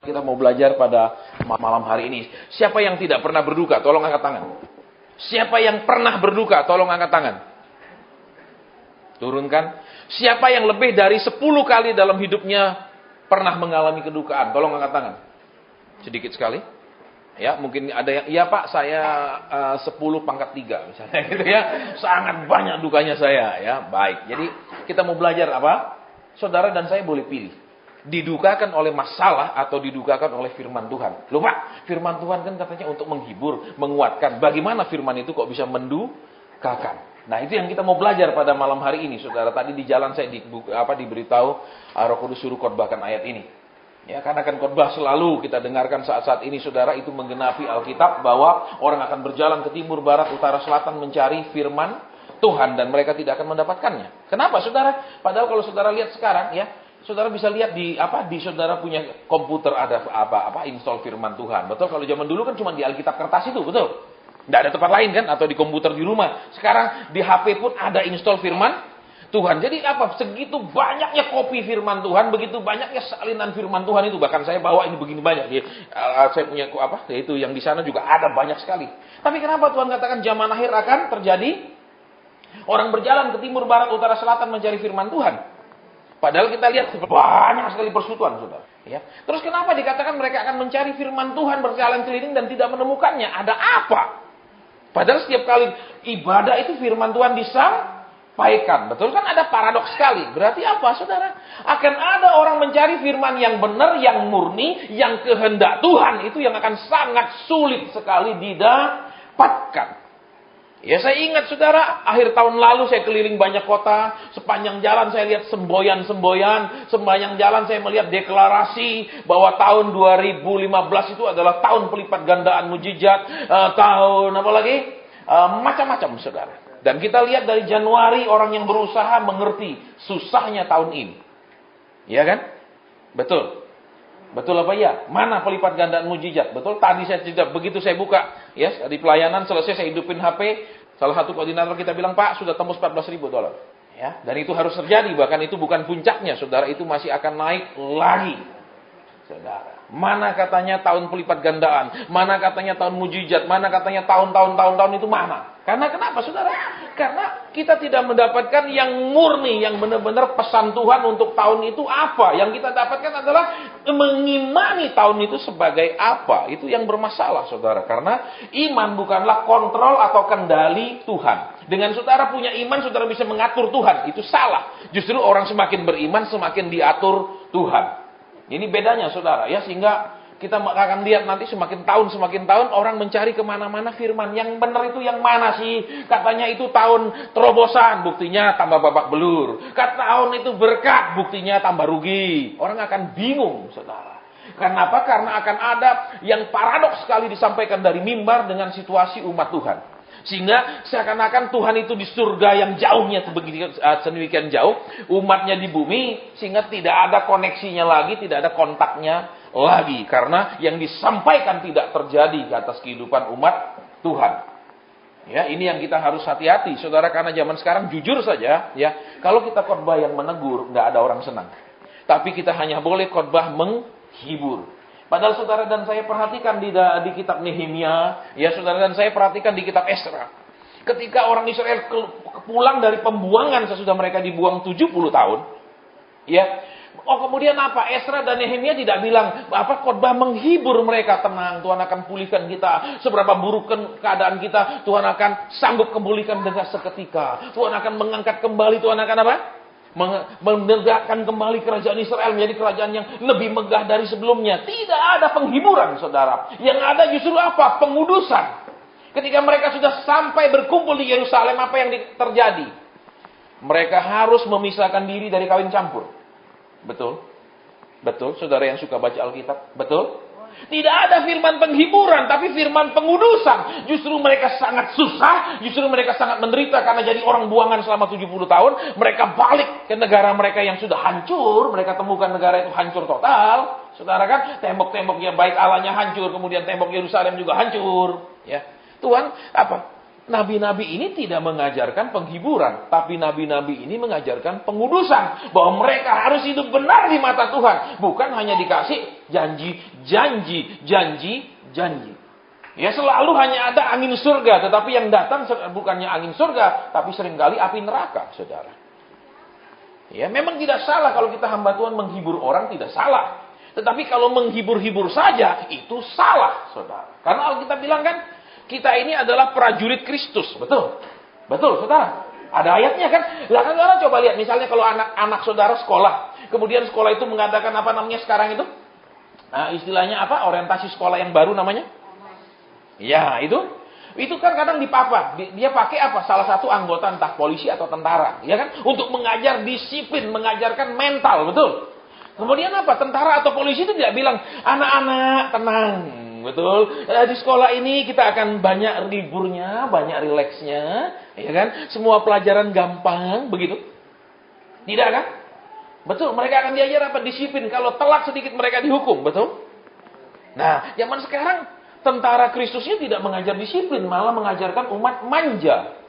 Kita mau belajar pada malam hari ini. Siapa yang tidak pernah berduka? Tolong angkat tangan. Siapa yang pernah berduka? Tolong angkat tangan. Turunkan. Siapa yang lebih dari 10 kali dalam hidupnya pernah mengalami kedukaan? Tolong angkat tangan. Sedikit sekali. Ya, mungkin ada yang, iya Pak, saya 10 pangkat 3 misalnya gitu ya. Sangat banyak dukanya saya ya. Baik. Jadi kita mau belajar apa? Saudara dan saya boleh pilih. Didukakan oleh masalah atau didukakan oleh firman Tuhan. Loh Pak, firman Tuhan kan katanya untuk menghibur, menguatkan. Bagaimana firman itu kok bisa mendukakan? Nah, itu yang kita mau belajar pada malam hari ini, saudara. Tadi di jalan saya diberitahu Roh Kudus suruh khotbahkan ayat ini. Ya, karena kan khotbah selalu kita dengarkan saat-saat ini, saudara, itu menggenapi Alkitab bahwa orang akan berjalan ke timur, barat, utara, selatan mencari firman Tuhan dan mereka tidak akan mendapatkannya. Kenapa, saudara? Padahal kalau saudara lihat sekarang, ya, saudara bisa lihat di saudara punya komputer ada install firman Tuhan. Betul, kalau zaman dulu kan cuma di Alkitab kertas itu, betul. Tidak ada tempat lain kan, atau di komputer di rumah. Sekarang di HP pun ada install firman Tuhan. Jadi segitu banyaknya kopi firman Tuhan, begitu banyaknya salinan firman Tuhan itu. Bahkan saya bawa ini begini banyak. Saya punya yaitu yang di sana juga ada banyak sekali. Tapi kenapa Tuhan katakan zaman akhir akan terjadi? Orang berjalan ke timur, barat, utara, selatan mencari firman Tuhan. Padahal kita lihat banyak sekali persekutuan, saudara. Ya. Terus kenapa dikatakan mereka akan mencari firman Tuhan berjalan keliling dan tidak menemukannya? Ada apa? Padahal setiap kali ibadah itu firman Tuhan disampaikan. Betul kan, ada paradoks sekali. Berarti apa, saudara? Akan ada orang mencari firman yang benar, yang murni, yang kehendak Tuhan. Itu yang akan sangat sulit sekali didapatkan. Ya, saya ingat, saudara, akhir tahun lalu saya keliling banyak kota. Sepanjang jalan saya lihat semboyan-semboyan. Sepanjang jalan saya melihat deklarasi bahwa tahun 2015 itu adalah tahun pelipat gandaan mujizat. Tahun apa lagi? Macam-macam, saudara. Dan kita lihat dari Januari orang yang berusaha mengerti susahnya tahun ini. Iya kan? Betul. Betul apa ya? Mana pelipat gandaan mujizat? Betul, tadi saya tidak begitu saya buka, ya, di pelayanan selesai saya hidupin HP, salah satu koordinator kita bilang, "Pak, sudah tembus $14.000." Ya, dan itu harus terjadi, bahkan itu bukan puncaknya, saudara, itu masih akan naik lagi. Saudara, mana katanya tahun pelipat gandaan? Mana katanya tahun mujizat? Mana katanya tahun itu mana? Karena kenapa, saudara? Karena kita tidak mendapatkan yang murni, yang benar-benar pesan Tuhan untuk tahun itu apa. Yang kita dapatkan adalah mengimani tahun itu sebagai apa. Itu yang bermasalah, saudara. Karena iman bukanlah kontrol atau kendali Tuhan. Dengan saudara punya iman, saudara bisa mengatur Tuhan. Itu salah. Justru orang semakin beriman, semakin diatur Tuhan. Ini bedanya, saudara, ya, sehingga kita akan lihat nanti semakin tahun orang mencari kemana-mana firman. Yang benar itu yang mana sih? Katanya itu tahun terobosan, buktinya tambah babak belur. Tahun itu berkat, buktinya tambah rugi. Orang akan bingung, saudara. Kenapa? Karena akan ada yang paradoks sekali disampaikan dari mimbar dengan situasi umat Tuhan. Sehingga seakan-akan Tuhan itu di surga yang jauhnya sedemikian jauh, umatnya di bumi, sehingga tidak ada koneksinya lagi, tidak ada kontaknya lagi. Karena yang disampaikan tidak terjadi di atas kehidupan umat Tuhan. Ya, ini yang kita harus hati-hati, saudara, karena zaman sekarang jujur saja, ya, kalau kita khotbah yang menegur, nggak ada orang senang. Tapi kita hanya boleh khotbah menghibur. Padahal saudara dan saya perhatikan di kitab Nehemia, ya, saudara dan saya perhatikan di kitab Esra. Ketika orang Israel pulang dari pembuangan sesudah mereka dibuang 70 tahun, ya. Kemudian apa? Esra dan Nehemia tidak bilang khotbah menghibur mereka, tenang, Tuhan akan pulihkan kita. Seberapa buruk keadaan kita, Tuhan akan sanggup memulihkan dengan seketika. Tuhan akan mengangkat kembali, Tuhan akan apa? Menegakkan kembali kerajaan Israel menjadi kerajaan yang lebih megah dari sebelumnya. Tidak ada penghiburan, saudara. Yang ada justru apa? Pengudusan. Ketika mereka sudah sampai berkumpul di Yerusalem, apa yang terjadi? Mereka harus memisahkan diri dari kawin campur. Betul? Betul, saudara yang suka baca Alkitab? Betul? Tidak ada firman penghiburan, tapi firman pengudusan. Justru mereka sangat susah, justru mereka sangat menderita karena jadi orang buangan selama 70 tahun. Mereka balik ke negara mereka yang sudah hancur. Mereka temukan negara itu hancur total. Saudara kan, tembok-temboknya baik Allahnya hancur, kemudian tembok Yerusalem juga hancur. Ya, Tuhan nabi-nabi ini tidak mengajarkan penghiburan, tapi nabi-nabi ini mengajarkan pengudusan, bahwa mereka harus hidup benar di mata Tuhan, bukan hanya dikasih janji. Ya, selalu hanya ada angin surga, tetapi yang datang bukannya angin surga, tapi seringkali api neraka, saudara. Ya, memang tidak salah kalau kita hamba Tuhan menghibur orang, tidak salah. Tetapi kalau menghibur-hibur saja, itu salah, saudara. Karena Alkitab bilang kan, kita ini adalah prajurit Kristus. Betul? Betul, saudara? Ada ayatnya kan? Lah kan saudara coba lihat, misalnya kalau anak saudara sekolah, kemudian sekolah itu mengadakan apa namanya sekarang itu? Istilahnya apa? Orientasi sekolah yang baru namanya? Ya, itu kan kadang dipapa. Dia pakai apa? Salah satu anggota entah polisi atau tentara, ya kan? Untuk mengajar disiplin, mengajarkan mental, betul? Kemudian apa? Tentara atau polisi itu tidak bilang, anak-anak tenang, betul? Di sekolah ini kita akan banyak liburnya, banyak rileksnya, ya kan? Semua pelajaran gampang, begitu? Tidak kan? Betul, mereka akan diajar apa? Disiplin. Kalau telat sedikit mereka dihukum, betul? Nah, zaman sekarang tentara Kristusnya tidak mengajar disiplin, malah mengajarkan umat manja.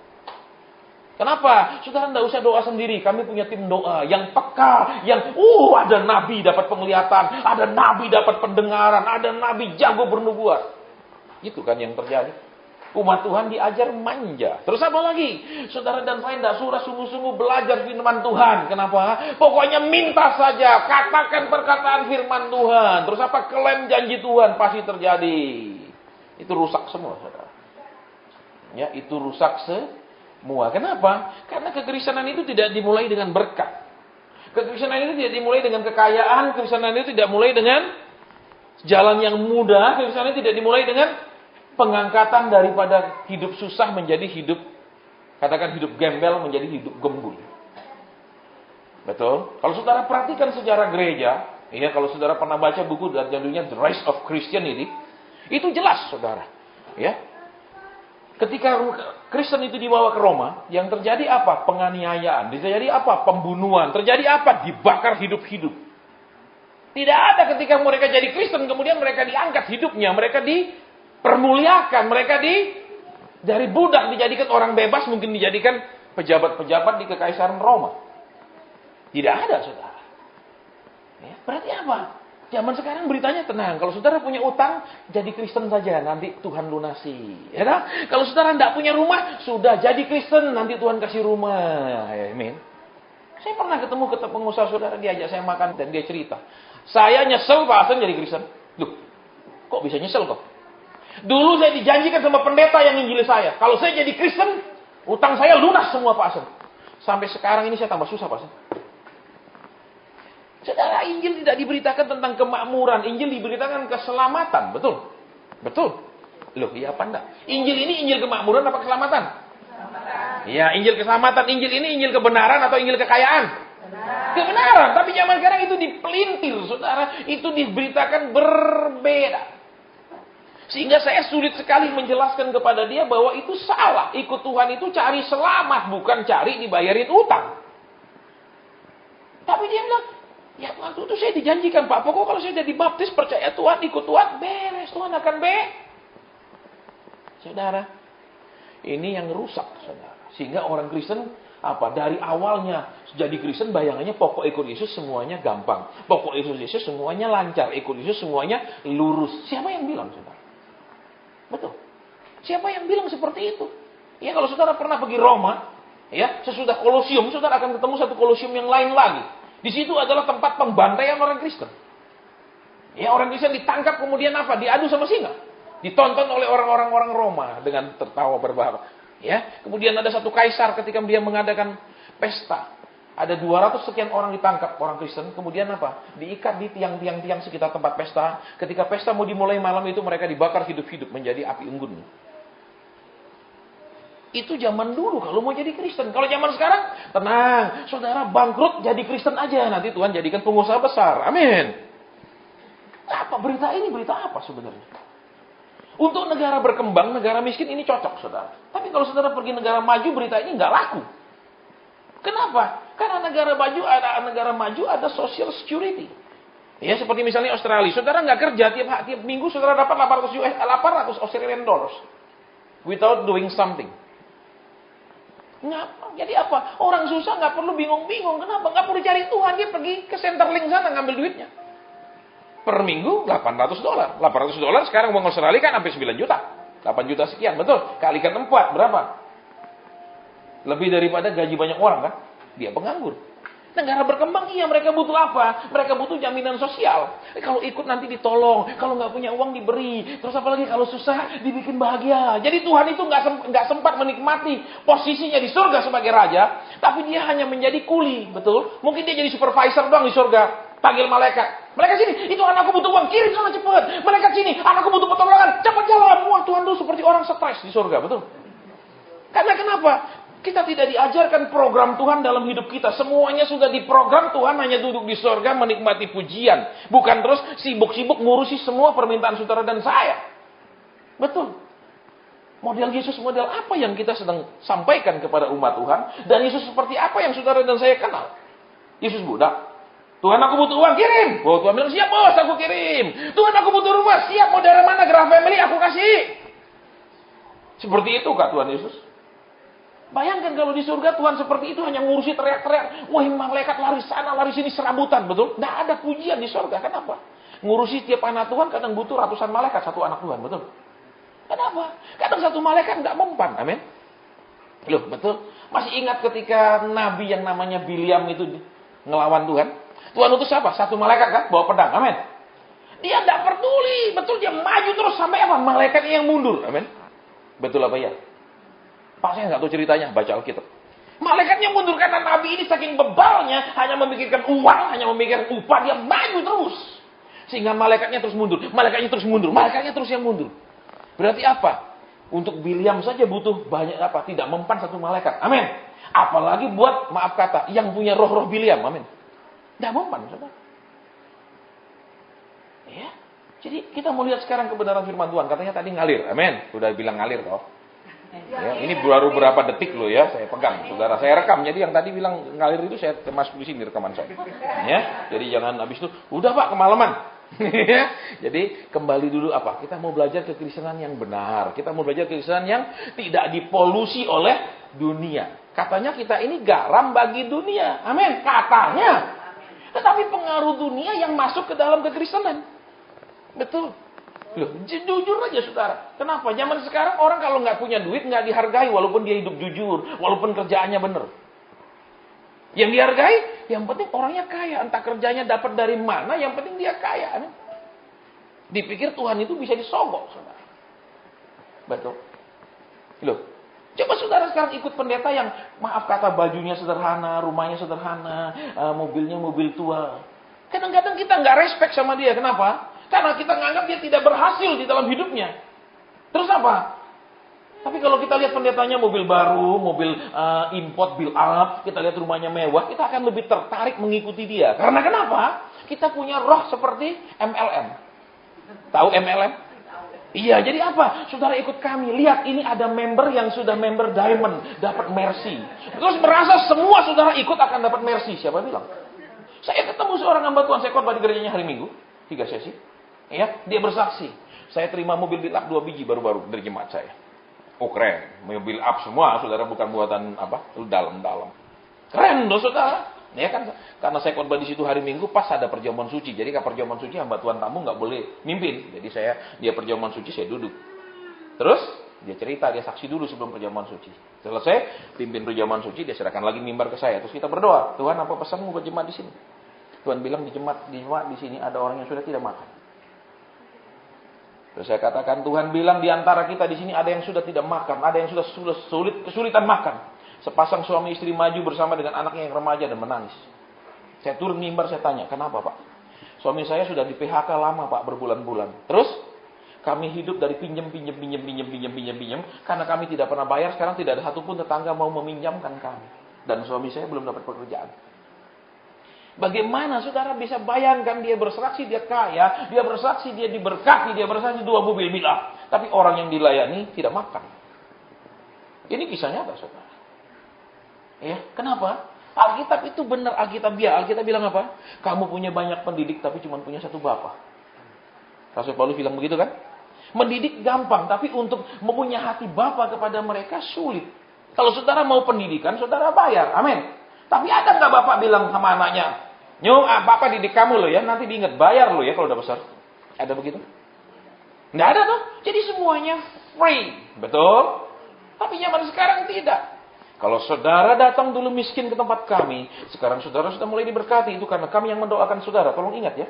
Kenapa? Saudara tidak usah doa sendiri. Kami punya tim doa yang peka, yang ada nabi dapat penglihatan, ada nabi dapat pendengaran, ada nabi jago bernubuat. Itu kan yang terjadi. Umat Tuhan diajar manja. Terus apa lagi? Saudara dan saya tidak surah sungguh-sungguh belajar firman Tuhan. Kenapa? Pokoknya minta saja, katakan perkataan firman Tuhan. Terus apa? Klaim janji Tuhan pasti terjadi. Itu rusak semua, saudara. Ya, itu rusak semua. Kenapa? Karena kekristenan itu tidak dimulai dengan berkat. Kekristenan itu tidak dimulai dengan kekayaan. Kekristenan itu tidak mulai dengan jalan yang mudah. Kekristenan itu tidak dimulai dengan pengangkatan daripada hidup susah menjadi hidup, katakan hidup gembel menjadi hidup gembul. Betul? Kalau saudara perhatikan sejarah gereja, ya, kalau saudara pernah baca buku dan judulnya The Rise of Christianity, itu jelas, saudara. Ya, ketika Kristen itu dibawa ke Roma, yang terjadi apa? Penganiayaan. Terjadi apa? Pembunuhan. Terjadi apa? Dibakar hidup-hidup. Tidak ada ketika mereka jadi Kristen, kemudian mereka diangkat hidupnya, mereka dipermuliakan, mereka dari budak dijadikan orang bebas, mungkin dijadikan pejabat-pejabat di kekaisaran Roma. Tidak ada, saudara. Ya, berarti apa? Zaman sekarang beritanya tenang. Kalau saudara punya utang, jadi Kristen saja. Nanti Tuhan lunasi. Ya kan? Kalau saudara tidak punya rumah, sudah jadi Kristen. Nanti Tuhan kasih rumah. Amin. Saya pernah ketemu pengusaha saudara, diajak saya makan dan dia cerita. Saya nyesel Pak Hasan jadi Kristen. Loh, kok bisa nyesel kok? Dulu saya dijanjikan sama pendeta yang injili saya. Kalau saya jadi Kristen, utang saya lunas semua Pak Hasan. Sampai sekarang ini saya tambah susah Pak Hasan. Saudara, Injil tidak diberitakan tentang kemakmuran. Injil diberitakan keselamatan. Betul? Betul? Loh, iya apa enggak? Injil ini Injil kemakmuran apa keselamatan? Keselamatan. Ya, Injil keselamatan. Injil ini Injil kebenaran atau Injil kekayaan? Kebenaran. Tapi zaman sekarang itu dipelintir, saudara. Itu diberitakan berbeda. Sehingga saya sulit sekali menjelaskan kepada dia bahwa itu salah. Ikut Tuhan itu cari selamat, bukan cari dibayarin utang. Tapi dia bilang, ya waktu itu saya dijanjikan Pak, pokok kalau saya jadi baptis, percaya Tuhan, ikut Tuhan, beres, Tuhan akan Saudara, ini yang rusak, saudara. Sehingga orang Kristen, dari awalnya jadi Kristen, bayangannya pokok ikut Yesus semuanya gampang. Pokok ikut Yesus semuanya lancar, ikut Yesus semuanya lurus. Siapa yang bilang, saudara? Betul. Siapa yang bilang seperti itu? Ya kalau saudara pernah pergi Roma, ya sesudah Kolosium, saudara akan ketemu satu Kolosium yang lain lagi. Di situ adalah tempat pembantaian orang Kristen. Ya, orang Kristen ditangkap kemudian apa? Diadu sama singa. Ditonton oleh orang-orang Roma dengan tertawa berbahaya. Ya, kemudian ada satu kaisar ketika dia mengadakan pesta. Ada 200 sekian orang ditangkap orang Kristen. Kemudian apa? Diikat di tiang-tiang sekitar tempat pesta. Ketika pesta mau dimulai malam itu mereka dibakar hidup-hidup menjadi api unggun. Itu zaman dulu kalau mau jadi Kristen. Kalau zaman sekarang, tenang. Saudara bangkrut jadi Kristen aja. Nanti Tuhan jadikan pengusaha besar. Amin. Apa berita ini? Berita apa sebenarnya? Untuk negara berkembang, negara miskin ini cocok, saudara. Tapi kalau saudara pergi negara maju, berita ini nggak laku. Kenapa? Karena negara maju ada social security. Ya seperti misalnya Australia. Saudara nggak kerja tiap minggu, saudara dapat 800 Australian dollars without doing something. Ngapa? Jadi apa? Orang susah nggak perlu bingung-bingung. Kenapa? Nggak perlu cari Tuhan. Dia pergi ke Centerlink sana ngambil duitnya. Per minggu $800. $800 sekarang uang Australia kan hampir 9 juta. 8 juta sekian, betul. Kalikan 4, berapa? Lebih daripada gaji banyak orang kan? Dia penganggur. Negara berkembang, iya mereka butuh apa? Mereka butuh jaminan sosial. Kalau ikut nanti ditolong, kalau nggak punya uang diberi. Terus apalagi kalau susah dibikin bahagia. Jadi Tuhan itu nggak sempat menikmati posisinya di surga sebagai raja, tapi dia hanya menjadi kuli, betul? Mungkin dia jadi supervisor doang di surga. Panggil malaikat. Malaikat sini, itu anakku butuh uang, kirim sana cepet. Malaikat sini, anakku butuh pertolongan, cepat jalan. Wah, Tuhan tuh seperti orang stres di surga, betul? Karena kenapa? Kita tidak diajarkan program Tuhan dalam hidup kita. Semuanya sudah diprogram, Tuhan hanya duduk di surga menikmati pujian. Bukan terus sibuk-sibuk ngurusi semua permintaan saudara dan saya. Betul. Model Yesus, model apa yang kita sedang sampaikan kepada umat Tuhan. Dan Yesus seperti apa yang saudara dan saya kenal. Yesus budak. Tuhan aku butuh uang, kirim. Oh, Tuhan bilang, siap bos, aku kirim. Tuhan aku butuh rumah, siap, mau dari mana, Graph Family, aku kasih. Seperti itu kah Tuhan Yesus? Bayangkan kalau di surga Tuhan seperti itu hanya ngurusi teriak-teriak. Wah, malaikat lari sana, lari sini serabutan, betul? Nggak ada pujian di surga, kenapa? Ngurusi tiap anak Tuhan kadang butuh ratusan malaikat satu anak Tuhan, betul? Kenapa? Kadang satu malaikat nggak mempan, amin? Loh, betul? Masih ingat ketika Nabi yang namanya Biliam itu ngelawan Tuhan? Tuhan utus siapa? Satu malaikat kan? Bawa pedang, amin? Dia nggak peduli, betul? Dia maju terus sampai apa? Malaikatnya yang mundur, amin? Betul apa ya? Pak, saya nggak tahu ceritanya, baca Alkitab. Malaikatnya mundur karena Nabi ini saking bebalnya, hanya memikirkan uang, hanya memikirkan upah, dia maju terus. Sehingga malaikatnya terus mundur, malaikatnya terus mundur, malaikatnya terus yang mundur. Berarti apa? Untuk Biliam saja butuh banyak apa? Tidak mempan satu malaikat, amin. Apalagi buat, maaf kata, yang punya roh-roh Biliam, amin. Tidak mempan, saudara. Ya. Jadi kita mau lihat sekarang kebenaran firman Tuhan. Katanya tadi ngalir, amin. Sudah bilang ngalir toh. Ya, ini baru berapa detik loh ya, saya pegang, saudara. Saya rekam, jadi yang tadi bilang ngalir itu saya masuk di sini rekaman saya. Ya, jadi jangan habis itu, udah Pak kemalaman. Jadi kembali dulu apa? Kita mau belajar kekristenan yang benar. Kita mau belajar kekristenan yang tidak dipolusi oleh dunia. Katanya kita ini garam bagi dunia, amin. Katanya. Tetapi pengaruh dunia yang masuk ke dalam kekristenan. Betul. Loh, jujur aja saudara. Kenapa? Zaman sekarang orang kalau nggak punya duit nggak dihargai walaupun dia hidup jujur, walaupun kerjaannya benar. Yang dihargai, yang penting orangnya kaya, entah kerjanya dapat dari mana, yang penting dia kaya. Nih. Dipikir Tuhan itu bisa disogok, saudara. Betul. Loh, coba saudara sekarang ikut pendeta yang maaf kata bajunya sederhana, rumahnya sederhana, mobilnya mobil tua. Kadang-kadang kita nggak respect sama dia. Kenapa? Karena kita nganggap dia tidak berhasil di dalam hidupnya. Terus apa? Tapi kalau kita lihat pendetanya mobil baru, mobil import, build up, kita lihat rumahnya mewah, kita akan lebih tertarik mengikuti dia. Karena kenapa? Kita punya roh seperti MLM. Tahu MLM? Iya, jadi apa? Saudara ikut kami, lihat ini ada member yang sudah member Diamond, dapat Mercy. Terus merasa semua saudara ikut akan dapat Mercy. Siapa bilang? Saya ketemu seorang hamba Tuhan, saya khotbah di gerejanya hari Minggu, 3 sesi. Ya, dia bersaksi. Saya terima mobil build up 2 biji baru-baru dari jemaat saya. Oh keren, mobil up semua, saudara, bukan buatan apa? Dalam-dalam. Keren loh saudara. Ya kan, karena saya khotbah di situ hari Minggu pas ada perjamuan suci. Jadi kalau perjamuan suci hamba Tuhan tamu nggak boleh mimpin. Jadi dia perjamuan suci saya duduk. Terus dia cerita, dia saksi dulu sebelum perjamuan suci. Selesai pimpin perjamuan suci, dia serahkan lagi mimbar ke saya. Terus kita berdoa, Tuhan apa pesanmu buat jemaat di sini? Tuhan bilang di jemaat di sini ada orang yang sudah tidak makan. Terus saya katakan, Tuhan bilang di antara kita di sini ada yang sudah tidak makan, ada yang sudah kesulitan makan. Sepasang suami istri maju bersama dengan anaknya yang remaja dan menangis. Saya turun mimbar, saya tanya, kenapa Pak? Suami saya sudah di PHK lama Pak, berbulan-bulan. Terus kami hidup dari pinjam, karena kami tidak pernah bayar. Sekarang tidak ada satupun tetangga mau meminjamkan kami. Dan suami saya belum dapat pekerjaan. Bagaimana saudara bisa bayangkan dia bersaksi dia kaya, dia bersaksi dia diberkati, dia bersaksi 2 mobil milah, tapi orang yang dilayani tidak makan. Ini kisah nyata saudara. Ya, kenapa? Alkitab itu benar Alkitabiah. Alkitab bilang apa? Kamu punya banyak pendidik tapi cuma punya 1 bapa. Rasul Paulus bilang begitu kan? Mendidik gampang, tapi untuk mempunyai hati bapa kepada mereka sulit. Kalau saudara mau pendidikan, saudara bayar. Amin. Tapi ada nggak bapak bilang sama anaknya, bapak didik kamu loh ya, nanti diingat bayar loh ya kalau udah besar. Ada begitu? Nggak ada tuh. Jadi semuanya free. Betul? Tapi zaman sekarang tidak. Kalau saudara datang dulu miskin ke tempat kami, sekarang saudara sudah mulai diberkati. Itu karena kami yang mendoakan saudara. Tolong ingat ya.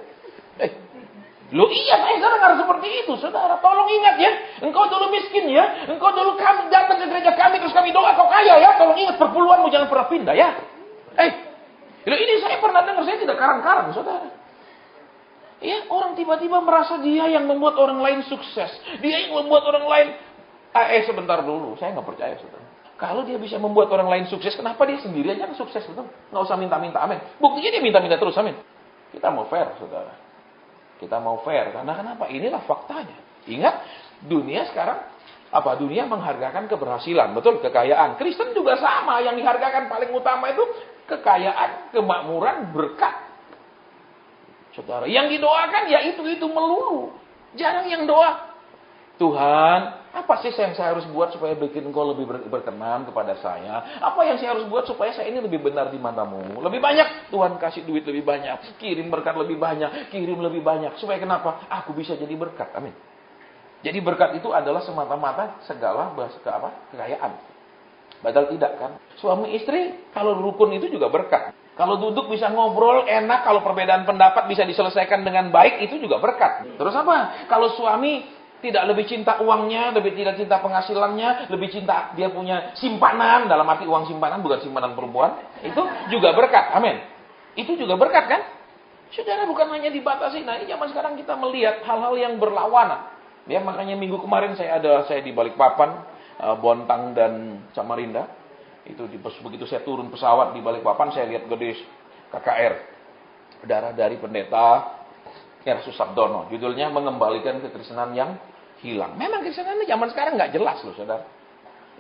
Iya, saya sekarang harus seperti itu, saudara. Tolong ingat ya. Engkau dulu miskin ya. Engkau dulu kami datang ke gereja kami, terus kami doa kau kaya ya. Tolong ingat perpuluhanmu, jangan pernah pindah ya. Ini saya pernah dengar, saya tidak karang-karang, saudara. Ya, orang tiba-tiba merasa dia yang membuat orang lain sukses. Dia yang membuat orang lain. Sebentar dulu, saya nggak percaya, saudara. Kalau dia bisa membuat orang lain sukses, kenapa dia sendiri aja sukses, betul? Nggak usah minta-minta, amin. Buktinya dia minta-minta terus, amin. Kita mau fair, saudara. Kita mau fair, karena kenapa? Inilah faktanya. Ingat, dunia sekarang, dunia menghargakan keberhasilan, betul? Kekayaan. Kristen juga sama, yang dihargakan paling utama itu kekayaan, kemakmuran, berkat. Saudara, yang didoakan ya itu melulu. Jarang yang doa, Tuhan, apa sih yang saya harus buat supaya bikin Engkau lebih berkenan kepada saya? Apa yang saya harus buat supaya saya ini lebih benar di matamu? Lebih banyak, Tuhan kasih duit lebih banyak, kirim berkat lebih banyak, kirim lebih banyak. Supaya kenapa? Aku bisa jadi berkat, amin. Jadi berkat itu adalah semata-mata segala kekayaan. Padahal tidak kan? Suami istri, kalau rukun itu juga berkat. Kalau duduk bisa ngobrol enak, kalau perbedaan pendapat bisa diselesaikan dengan baik, itu juga berkat. Terus apa? Kalau suami tidak lebih cinta uangnya, lebih tidak cinta penghasilannya, lebih cinta dia punya simpanan, dalam arti uang simpanan, bukan simpanan perempuan, itu juga berkat. Amin. Itu juga berkat kan? Saudara, bukan hanya dibatasi. Nah, ini zaman sekarang kita melihat hal-hal yang berlawanan. Ya, makanya minggu kemarin saya di Balikpapan, Bontang dan Samarinda. Itu begitu saya turun pesawat di Balikpapan, saya lihat gedis KKR. Darah dari pendeta Yesus Sabdono. Judulnya mengembalikan kekristenan yang hilang. Memang kekristenan ini zaman sekarang nggak jelas loh, saudara.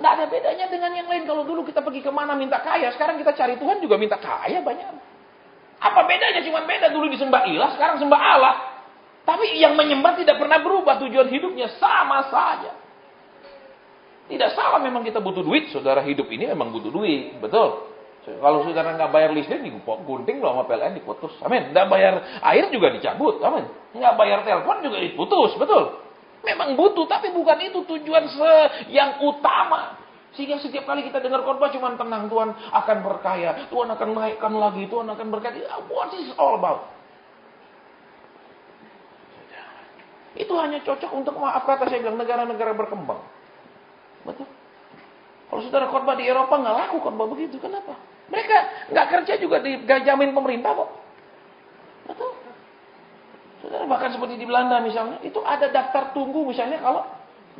Nggak ada bedanya dengan yang lain. Kalau dulu kita pergi kemana minta kaya, sekarang kita cari Tuhan juga minta kaya banyak. Apa bedanya? Cuma beda, dulu disembah ilah, sekarang sembah Allah. Tapi yang menyembah tidak pernah berubah, tujuan hidupnya sama saja. Tidak salah memang kita butuh duit, saudara, hidup ini memang butuh duit, betul. Kalau saudara nggak bayar listrik, digunting loh sama PLN, diputus. Amin. Nggak bayar air juga dicabut. Amin. Nggak bayar telepon juga diputus. Betul. Memang butuh, tapi bukan itu tujuan yang utama. Sehingga setiap kali kita dengar khotbah cuma tenang, Tuhan akan berkaya, Tuhan akan naikkan lagi, Tuhan akan berkati. What is all about? Itu hanya cocok untuk, maaf kata saya bilang, negara-negara berkembang. Betul. Kalau saudara khotbah di Eropa nggak laku khotbah begitu, kenapa? Mereka nggak kerja juga dijamin pemerintah kok. Betul. Saudara, bahkan seperti di Belanda misalnya, itu ada daftar tunggu misalnya kalau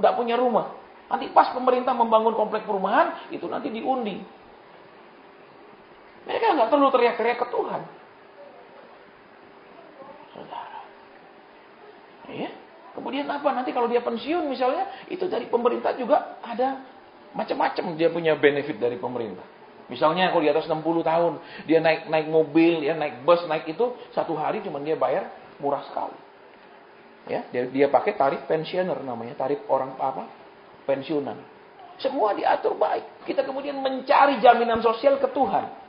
nggak punya rumah. Nanti pas pemerintah membangun komplek perumahan, itu nanti diundi. Mereka nggak perlu teriak-teriak ke Tuhan. Saudara. Ya. Kemudian apa? Nanti kalau dia pensiun misalnya, itu dari pemerintah juga ada macam-macam dia punya benefit dari pemerintah. Misalnya kalau di atas 60 tahun, dia naik mobil, ya naik bus, naik itu satu hari cuma dia bayar murah sekali. Ya, dia pakai tarif pensioner namanya, tarif orang pensiunan. Semua diatur baik. Kita kemudian mencari jaminan sosial ke Tuhan.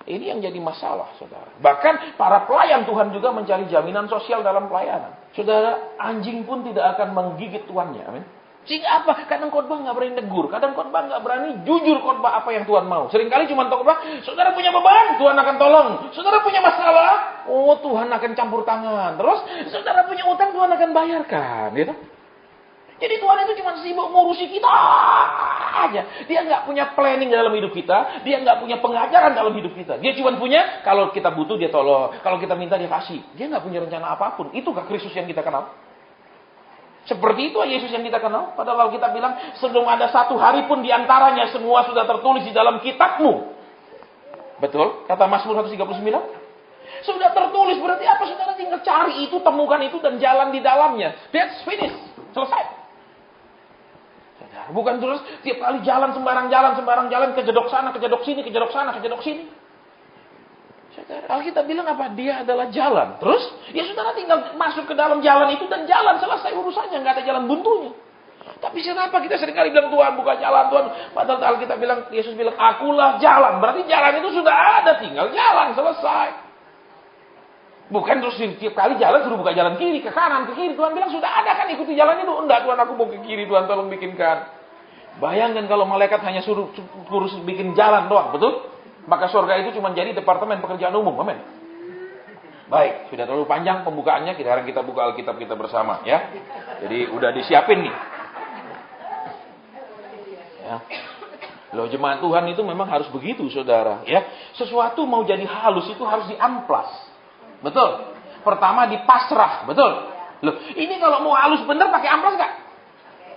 Ini yang jadi masalah, saudara. Bahkan para pelayan Tuhan juga mencari jaminan sosial dalam pelayanan. Saudara, anjing pun tidak akan menggigit tuannya. Amin. Sehingga apa? Kadang khotbah nggak berani negur, kadang khotbah nggak berani jujur khotbah apa yang Tuhan mau. Seringkali cuma khotbah, saudara punya beban, Tuhan akan tolong. Saudara punya masalah, Tuhan akan campur tangan. Terus, saudara punya utang, Tuhan akan bayarkan, gitu. Jadi Tuhan itu cuma sibuk ngurusi kita aja. Dia nggak punya planning dalam hidup kita, dia nggak punya pengajaran dalam hidup kita. Dia cuma punya kalau kita butuh dia tolong, kalau kita minta dia kasih. Dia nggak punya rencana apapun. Itukah Kristus yang kita kenal? Seperti itu Yesus yang kita kenal. Padahal kita bilang, sebelum ada satu hari pun diantaranya semua sudah tertulis di dalam kitabmu. Betul? Kata Mazmur 139. Sudah tertulis, berarti apa? Saudara tinggal cari itu, temukan itu, dan jalan di dalamnya. That's finished. Selesai. Saudara, bukan terus tiap kali jalan, sembarang jalan, kejedok sana, kejedok sini, kejedok sana, kejedok sini. Saudara, Alkitab bilang apa? Dia adalah jalan. Terus, ya saudara tinggal masuk ke dalam jalan itu dan jalan, selesai urusannya. Nggak ada jalan buntunya. Tapi Tapi kenapa kita seringkali bilang Tuhan buka jalan, Tuhan. Padahal kita bilang, Yesus bilang, akulah jalan. Berarti jalan itu sudah ada, tinggal jalan, selesai. Bukan terus setiap kali jalan suruh buka jalan kiri, ke kanan, ke kiri. Tuhan bilang sudah ada kan, ikuti jalan itu. Enggak Tuhan, aku mau ke kiri, Tuhan tolong bikinkan. Bayangkan kalau malaikat hanya suruh bikin jalan doang, betul? Maka surga itu cuma jadi departemen pekerjaan umum, amin. Baik, sudah terlalu panjang pembukaannya, sekarang kita buka Alkitab kita bersama ya. Jadi udah disiapin nih. Ya. Loh, jemaat Tuhan itu memang harus begitu, saudara. Ya, sesuatu mau jadi halus itu harus diamplas, betul. Pertama dipasrah, betul. Loh, ini kalau mau halus bener pakai amplas nggak?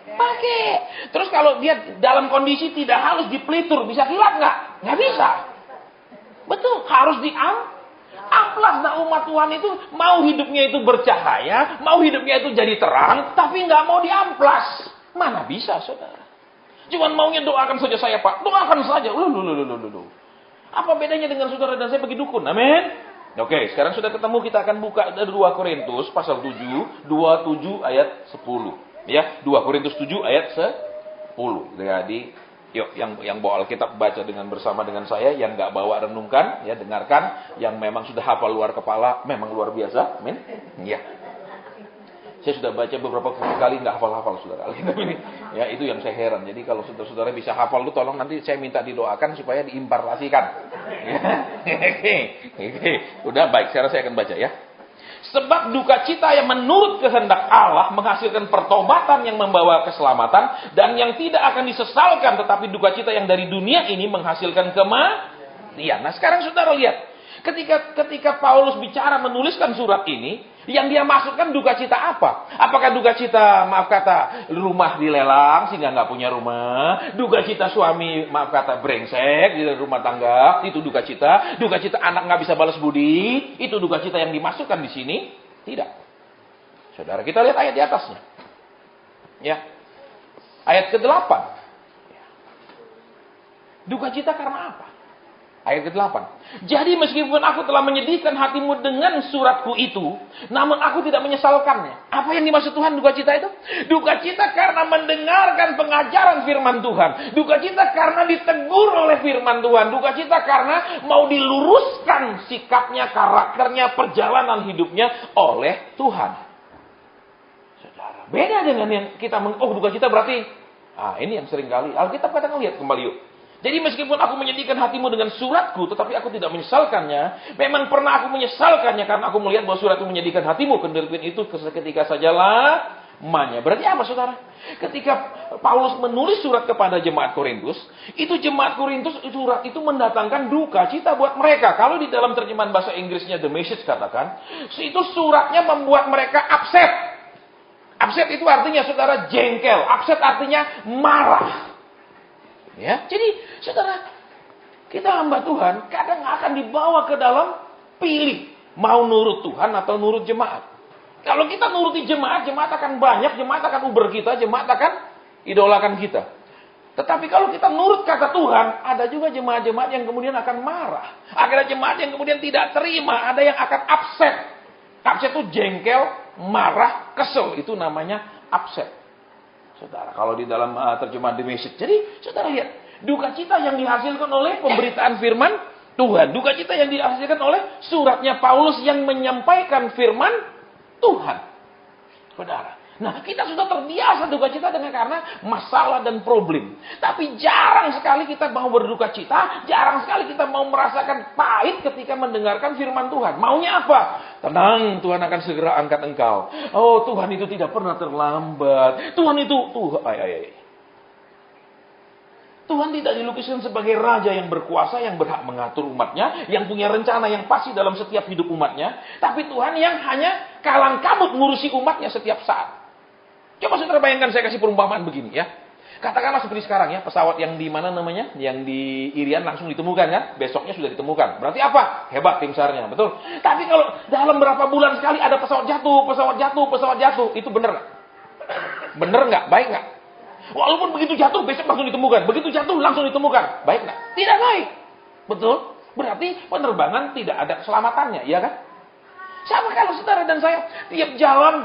Pakai. Terus kalau dia dalam kondisi tidak halus dipelitur, bisa kilat nggak? Nggak bisa. Betul, harus amplas. Nah, umat Tuhan itu mau hidupnya itu bercahaya, mau hidupnya itu jadi terang, tapi nggak mau diamplas. Mana bisa, saudara? Cuman maunya doakan saja saya, Pak. Doakan saja. Apa bedanya dengan saudara dan saya pergi dukun? Amin. Oke, sekarang sudah ketemu, kita akan buka dari 2 Korintus pasal 7, 27 ayat 10. Ya, 2 Korintus 7 ayat 10. Jadi, yuk yang bawa Alkitab baca bersama dengan saya, yang nggak bawa renungkan, ya dengarkan, yang memang sudah hafal luar kepala, memang luar biasa. Amin. Ya. Saya sudah baca beberapa kali nggak hafal-hafal, saudara. Ini, ya itu yang saya heran. Jadi kalau saudara-saudara bisa hafal itu, tolong nanti saya minta didoakan supaya diimpartasikan. Udah baik, sekarang saya akan baca ya. Sebab duka cita yang menurut kehendak Allah menghasilkan pertobatan yang membawa keselamatan, dan yang tidak akan disesalkan, tetapi duka cita yang dari dunia ini menghasilkan kematian. Nah, sekarang saudara lihat, ketika Paulus bicara menuliskan surat ini, yang dia maksudkan duka cita apa? Apakah duka cita, maaf kata, rumah dilelang sehingga nggak punya rumah? Duka cita suami, maaf kata, brengsek di rumah tangga, itu duka cita. Duka cita anak nggak bisa balas budi, itu duka cita yang dimasukkan di sini? Tidak. Saudara, kita lihat ayat di atasnya. Ya. Ayat ke-8. Duka cita karena apa? Ayat ke-8. Jadi meskipun aku telah menyedihkan hatimu dengan suratku itu, namun aku tidak menyesalkannya. Apa yang dimaksud Tuhan duka cita itu? Duka cita karena mendengarkan pengajaran firman Tuhan. Duka cita karena ditegur oleh firman Tuhan. Duka cita karena mau diluruskan sikapnya, karakternya, perjalanan hidupnya oleh Tuhan. Saudara, beda dengan yang kita duka cita berarti, ini yang sering kali Alkitab katakan, lihat kembali yuk. Jadi meskipun aku menyedihkan hatimu dengan suratku, tetapi aku tidak menyesalkannya. Memang pernah aku menyesalkannya karena aku melihat bahwa suratku menyedihkan hatimu. Kenderitaan itu seketika sajalah lamanya. Berarti apa, saudara? Ketika Paulus menulis surat kepada jemaat Korintus, itu jemaat Korintus, surat itu mendatangkan duka cita buat mereka. Kalau di dalam terjemahan bahasa Inggrisnya The Message katakan, itu suratnya membuat mereka upset. Upset itu artinya, saudara, jengkel. Upset artinya marah. Ya, jadi saudara, kita hamba Tuhan kadang akan dibawa ke dalam pilih mau nurut Tuhan atau nurut jemaat. Kalau kita nuruti jemaat, jemaat akan banyak, jemaat akan uber kita, jemaat akan idolakan kita. Tetapi kalau kita nurut kata Tuhan, ada juga jemaat-jemaat yang kemudian akan marah. Ada jemaat yang kemudian tidak terima, ada yang akan upset. Upset itu jengkel, marah, kesel, itu namanya upset. Saudara, kalau di dalam terjemahan The Message. Jadi, saudara lihat, duka cita yang dihasilkan oleh pemberitaan firman Tuhan. Duka cita yang dihasilkan oleh suratnya Paulus yang menyampaikan firman Tuhan. Saudara, nah kita sudah terbiasa duka cita dengan karena masalah dan problem. Tapi jarang sekali kita mau berduka cita, jarang sekali kita mau merasakan pahit ketika mendengarkan firman Tuhan. Maunya apa? Tenang, Tuhan akan segera angkat engkau. Oh, Tuhan itu tidak pernah terlambat. Tuhan tidak dilukiskan sebagai raja yang berkuasa, yang berhak mengatur umatnya, yang punya rencana yang pasti dalam setiap hidup umatnya. Tapi Tuhan yang hanya kalang kabut ngurusi umatnya setiap saat. Coba saudara bayangkan, saya kasih perumpamaan begini ya. Katakanlah seperti sekarang ya, pesawat yang di mana namanya? Yang di Irian langsung ditemukan kan? Besoknya sudah ditemukan. Berarti apa? Hebat tim SAR-nya, betul? Tapi kalau dalam berapa bulan sekali ada pesawat jatuh, itu benar nggak? Benar nggak? Baik nggak? Walaupun begitu jatuh, besok langsung ditemukan. Begitu jatuh, langsung ditemukan. Baik nggak? Tidak baik. Betul? Berarti penerbangan tidak ada keselamatannya, iya kan? Sama kalau saudara dan saya tiap jalan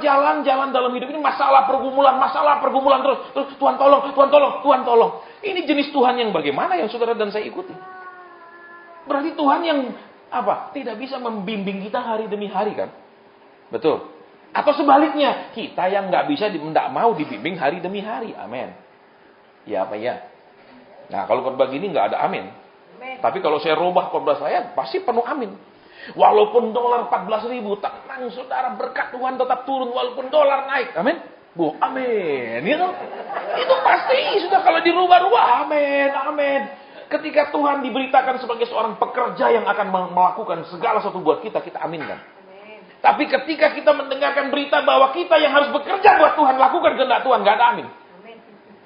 dalam hidup ini masalah pergumulan terus Tuhan tolong. Ini jenis Tuhan yang bagaimana yang saudara dan saya ikuti? Berarti Tuhan yang tidak bisa membimbing kita hari demi hari kan? Betul. Atau sebaliknya, kita yang tidak mau dibimbing hari demi hari. Amin. Ya apa ya? Nah, kalau khotbah gini nggak ada amin. Tapi kalau saya rubah khotbah saya, pasti penuh amin. Walaupun dolar 14.000, tenang saudara, berkat Tuhan tetap turun walaupun dolar naik. Amin. Bu, amin. Itu pasti sudah kalau dirubah-rubah. Amin. Ketika Tuhan diberitakan sebagai seorang pekerja yang akan melakukan segala sesuatu buat kita aminkan. Tapi ketika kita mendengarkan berita bahwa kita yang harus bekerja buat Tuhan, lakukan kehendak Tuhan, nggak ada amin.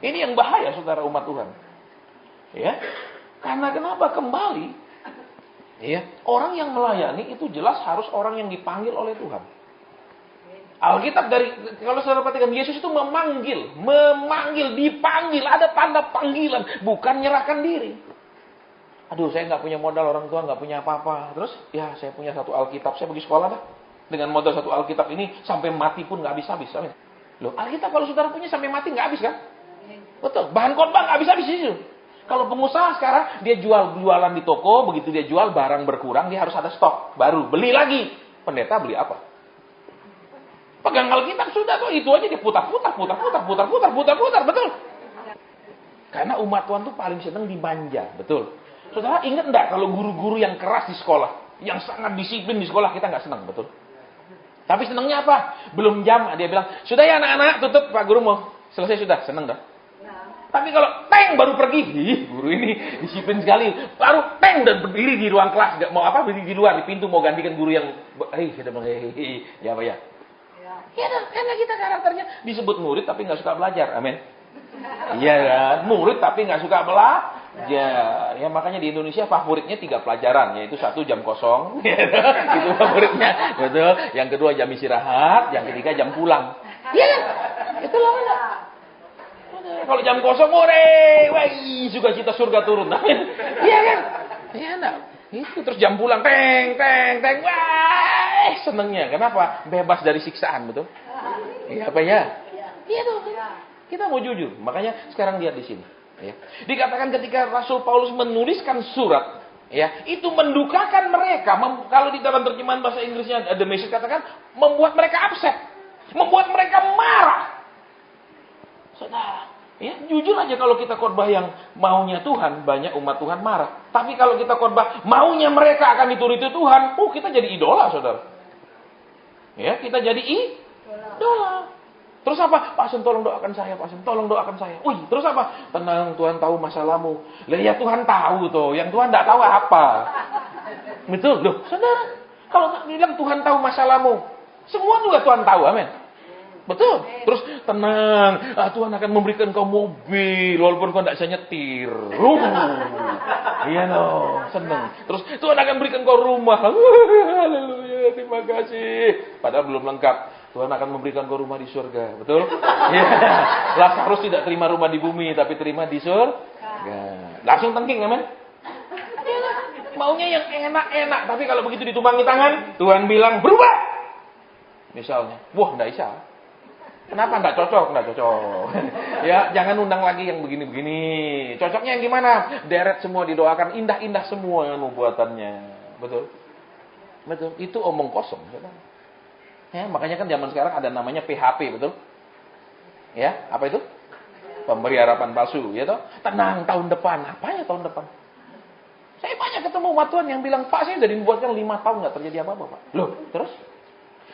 Ini yang bahaya saudara umat Tuhan. Ya, karena kenapa kembali? Ya, orang yang melayani itu jelas harus orang yang dipanggil oleh Tuhan. Alkitab kalau saudara perhatikan, Yesus itu memanggil, dipanggil, ada tanda panggilan, bukan nyerahkan diri. Aduh, saya nggak punya modal, orang tua nggak punya apa-apa. Terus, ya saya punya satu Alkitab, saya pergi sekolah dah. Dengan modal satu Alkitab ini sampai mati pun nggak habis-habis. Loh, Alkitab kalau saudara punya sampai mati nggak habis kan? Betul. Bahan khotbah nggak habis-habis itu. Kalau pengusaha sekarang dia jualan di toko, begitu dia jual barang berkurang dia harus ada stok baru, beli lagi. Pendeta beli apa? Pegang Alkitab sudah tuh, itu aja dia putar-putar, betul. Karena umat Tuhan tuh paling senang dimanja, betul. Saudara ingat enggak kalau guru-guru yang keras di sekolah, yang sangat disiplin di sekolah kita nggak senang, betul? Tapi senangnya apa? Belum jam, dia bilang, sudah ya anak-anak, tutup Pak Guru mau selesai sudah, senang dah. Tapi kalau baru pergi, guru ini disiplin sekali, baru dan berdiri di ruang kelas, nggak mau berdiri di luar di pintu mau gantikan guru yang, kita bilang, ya apa ya? Ya, karena kita karakternya disebut murid tapi nggak suka belajar, amin. Iya kan, murid tapi nggak suka belajar. Ya makanya di Indonesia favoritnya 3 pelajaran, yaitu 1 jam kosong, itu favoritnya, betul. Yang kedua jam istirahat, yang ketiga jam pulang. Iya, itu lah. Kalau jam kosong, suka cita surga turun, amin. Iya kan? Iya enggak. Itu terus jam pulang, teng, senengnya. Kenapa? Bebas dari siksaan, betul? Iya apa ya? Iya tuh. Kita mau jujur, makanya sekarang lihat di sini. Ya. Dikatakan ketika Rasul Paulus menuliskan surat, ya, itu mendukakan mereka. Kalau di dalam terjemahan bahasa Inggrisnya The Message katakan membuat mereka upset, membuat mereka marah. Saudara, ya, jujur aja kalau kita khotbah yang maunya Tuhan, banyak umat Tuhan marah. Tapi kalau kita khotbah maunya mereka akan dituruti Tuhan, kita jadi idola, saudara. Ya, kita jadi idola. Terus apa? Pak Sun tolong doakan saya, Pak Sun tolong doakan saya. Terus apa? Tenang, Tuhan tahu masalahmu. Lah ya Tuhan tahu tuh, yang Tuhan enggak tahu apa. Betul, loh, saudara. Kalau bilang Tuhan tahu masalahmu, semua juga Tuhan tahu, amin. Betul. Terus tenang, Tuhan akan memberikan kau mobil walaupun kau tidak bisa nyetir. Iya no, senang. Terus Tuhan akan berikan kau rumah. Haleluya, terima kasih. Padahal belum lengkap. Tuhan akan memberikan kau rumah di surga, betul? Ya. Lazarus tidak terima rumah di bumi, tapi terima di surga. Langsung tengking, amin. Maunya yang enak-enak, tapi kalau begitu ditumpangi tangan, Tuhan bilang berubah. Misalnya, enggak bisa. Kenapa enggak cocok? Enggak cocok. Ya, jangan undang lagi yang begini-begini. Cocoknya yang gimana? Deret semua didoakan, indah-indah semua nubuatannya. Betul? Betul. Itu omong kosong, saudara. Ya, makanya kan zaman sekarang ada namanya PHP, betul? Ya, apa itu? Pemberi harapan palsu, ya toh? Tenang, tahun depan. Apanya tahun depan? Saya banyak ketemu umat Tuhan yang bilang, Pak, saya udah dibuatkan 5 tahun nggak terjadi apa-apa, Pak. Loh, terus?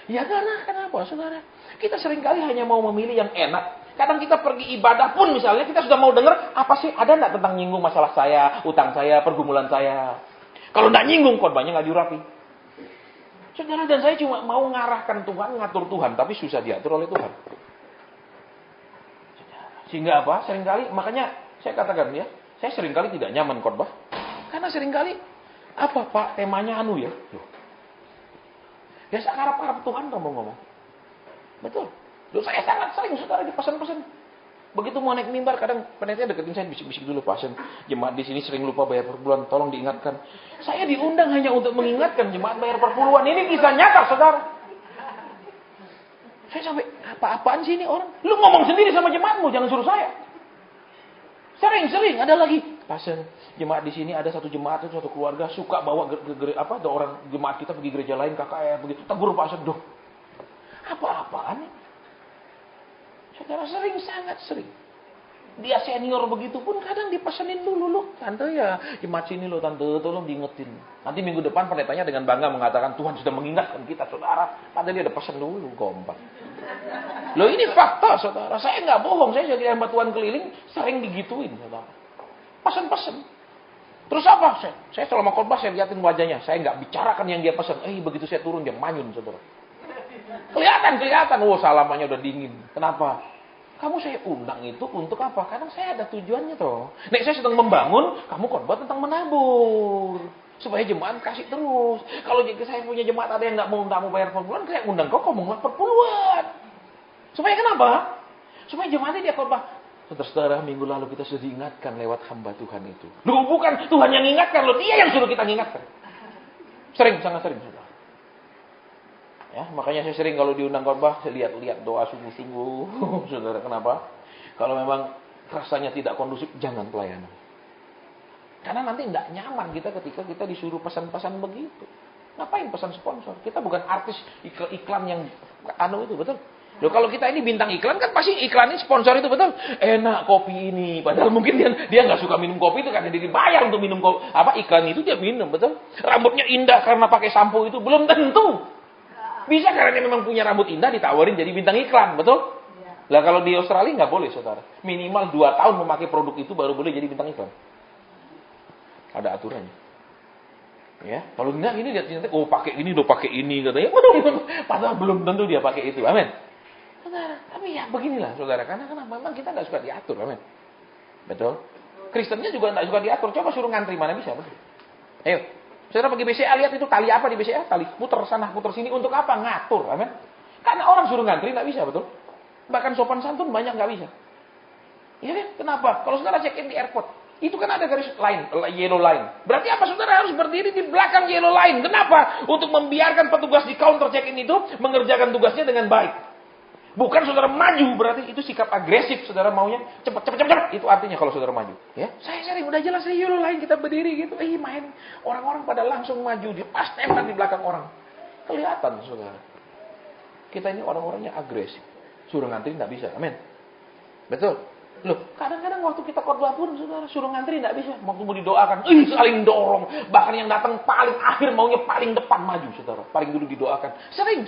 Ya karena kenapa, saudara? Kita seringkali hanya mau memilih yang enak. Kadang kita pergi ibadah pun misalnya, kita sudah mau dengar, apa sih, ada nggak tentang nyinggung masalah saya, utang saya, pergumulan saya? Kalau nggak nyinggung, khotbahnya nggak diurapi. Saudara dan saya cuma mau ngarahkan Tuhan, ngatur Tuhan, tapi susah diatur oleh Tuhan. Sehingga apa? Seringkali, makanya saya katakan ya, saya seringkali tidak nyaman khotbah. Karena seringkali, apa Pak, temanya ya? Loh. Biasa harap-harap Tuhan kamu ngomong. Betul. Loh, saya sangat sering saudara di pesan-pesan. Begitu mau naik mimbar, kadang penetnya deketin saya, bisik-bisik dulu, pasien jemaat di sini sering lupa bayar per bulan, tolong diingatkan. Saya diundang hanya untuk mengingatkan jemaat bayar per bulan. Ini kisah nyata, saudara. Saya sampai, apa-apaan sih ini orang? Lu ngomong sendiri sama jemaatmu, jangan suruh saya. Sering, ada lagi. Pasien jemaat di sini, ada satu jemaat itu, satu keluarga, suka bawa ada orang jemaat kita pergi gereja lain, KKR, begitu. Tegur pasien, doh. Apa-apaan nih? Saudara, sangat sering. Dia senior begitu pun kadang dipesenin dulu, loh. Tante ya, jemaat sini loh tante, tolong diingetin. Nanti minggu depan pendetanya dengan bangga mengatakan, Tuhan sudah mengingatkan kita, saudara. Padahal dia ada pesen dulu, gombang. Loh ini fakta, saudara. Saya nggak bohong, saya jadi hamba Tuhan keliling, sering digituin, saudara. Pesen-pesen. Terus apa? Saya selama khotbah saya liatin wajahnya. Saya nggak bicarakan yang dia pesen. Begitu saya turun, dia manyun, saudara. Kelihatan. Oh, salamannya udah dingin. Kenapa? Kamu saya undang itu untuk apa? Kadang saya ada tujuannya toh. Nek saya sedang membangun, kamu khotbah tentang menabur. Supaya jemaat kasih terus. Kalau saya punya jemaat ada yang nggak mau bayar per bulan, saya undang kau mau per puluhan. Supaya kenapa? Supaya jemaatnya dia khotbah. Saudara-saudara, minggu lalu kita sudah diingatkan lewat hamba Tuhan itu. Loh, bukan Tuhan yang ingatkan, loh, dia yang suruh kita ingatkan. Sangat sering, saudara. Ya, makanya saya sering kalau diundang khotbah, saya lihat doa sungguh-sungguh. Saudara, kenapa? Kalau memang rasanya tidak kondusif, jangan pelayanan. Karena nanti tidak nyaman kita ketika kita disuruh pesan-pesan begitu. Ngapain pesan sponsor? Kita bukan artis iklan yang itu, betul? Loh, kalau kita ini bintang iklan kan pasti iklan ini sponsor itu, betul? Enak kopi ini. Padahal mungkin dia nggak suka minum kopi itu karena dia dibayar untuk minum kopi. Iklan itu dia minum, betul? Rambutnya indah karena pakai sampo itu belum tentu. Bisa karena dia memang punya rambut indah ditawarin jadi bintang iklan, betul? Lah kalau di Australia nggak boleh, saudara. Minimal 2 tahun memakai produk itu baru boleh jadi bintang iklan. Ada aturannya. Ya, kalau enggak ini lihat pakai ini pakai ini katanya. Padahal belum tentu dia pakai itu. Amin. Saudara, tapi ya beginilah, saudara. Karena memang kita nggak suka diatur, amin. Betul? Kristennya juga nggak suka diatur. Coba suruh ngantri mana bisa, betul? Ayo. Saudara pergi BCA, lihat itu tali apa di BCA? Tali puter sana, puter sini. Untuk apa? Ngatur. Amin. Karena orang suruh ngantri nggak bisa, betul? Bahkan sopan santun banyak nggak bisa. Iya kan? Kenapa? Kalau saudara check-in di airport, itu kan ada garis line, yellow line. Berarti apa? Saudara harus berdiri di belakang yellow line. Kenapa? Untuk membiarkan petugas di counter check-in itu mengerjakan tugasnya dengan baik. Bukan saudara maju, berarti itu sikap agresif. Saudara maunya cepat. Itu artinya kalau saudara maju. Ya, saya sering udah jelas yellow line kita berdiri gitu. Main orang-orang pada langsung maju, dia pas tembak di belakang orang. Kelihatan saudara. Kita ini orang-orangnya agresif. Suruh ngantri nggak bisa, amin. Betul. Loh, kadang-kadang waktu kita khotbah pun saudara suruh ngantri nggak bisa. Waktu mau didoakan, saling dorong. Bahkan yang datang paling akhir maunya paling depan maju, saudara. Paling dulu didoakan. Sering.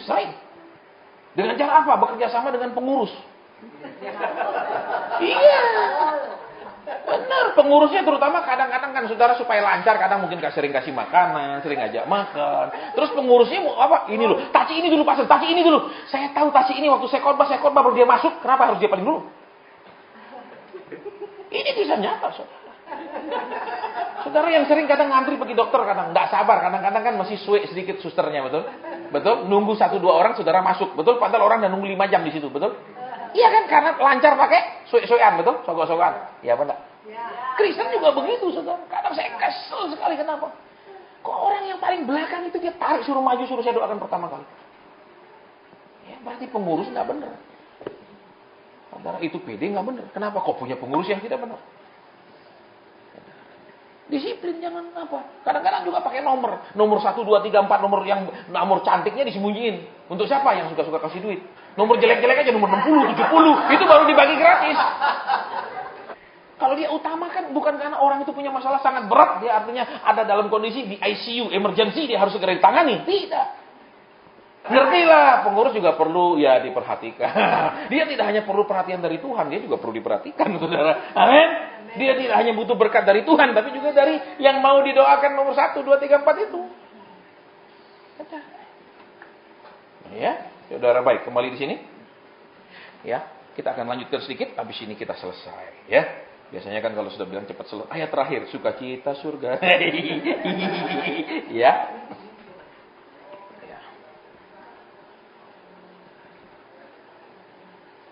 Dengan cara apa? Bekerja sama dengan pengurus. Iya. Benar, pengurusnya terutama kadang-kadang kan saudara supaya lancar, kadang mungkin sering kasih makanan, sering ngajak makan. Terus pengurusnya mau apa? Ini loh, taci ini dulu pasang, taci ini dulu. Saya tahu taci ini waktu saya khotbah baru dia masuk. Kenapa harus dia paling dulu? Ini bisa nyata, saudara. Saudara yang sering kadang ngantri pergi dokter, kadang nggak sabar, kadang-kadang kan masih suwe sedikit susternya, betul? Betul? Nunggu 1-2 orang saudara masuk, betul? Padahal orang udah nunggu 5 jam di situ, betul? Iya kan? Karena lancar pakai suwe-suwean, betul? Sogok-sogokan. Iya apa enggak? Kristen juga begitu, saudara. Kadang saya kesel sekali, kenapa? Kok orang yang paling belakang itu dia tarik suruh maju, suruh saya doakan pertama kali. Ya, berarti pengurus nggak benar. Saudara, itu pede nggak benar. Kenapa? Kok punya pengurus yang tidak benar? Disiplin, jangan apa. Kadang-kadang juga pakai nomor 1, 2, 3, 4, nomor cantiknya disembunyiin. Untuk siapa yang suka-suka kasih duit? Nomor jelek-jelek aja, nomor 60, 70, itu baru dibagi gratis. Kalau dia utamakan bukan karena orang itu punya masalah sangat berat, dia artinya ada dalam kondisi di ICU, emergency, dia harus segera ditangani. Tidak. Ngertilah, pengurus juga perlu ya diperhatikan. Dia tidak hanya perlu perhatian dari Tuhan, dia juga perlu diperhatikan, saudara. Amin. Dia tidak hanya butuh berkat dari Tuhan, tapi juga dari yang mau didoakan nomor 1, 2, 3, 4 itu. Ya, saudara baik, kembali di sini. Ya, kita akan lanjutkan sedikit, habis ini kita selesai. Ya, biasanya kan kalau sudah bilang cepat selesai. Ayat terakhir, sukacita surga. Ya.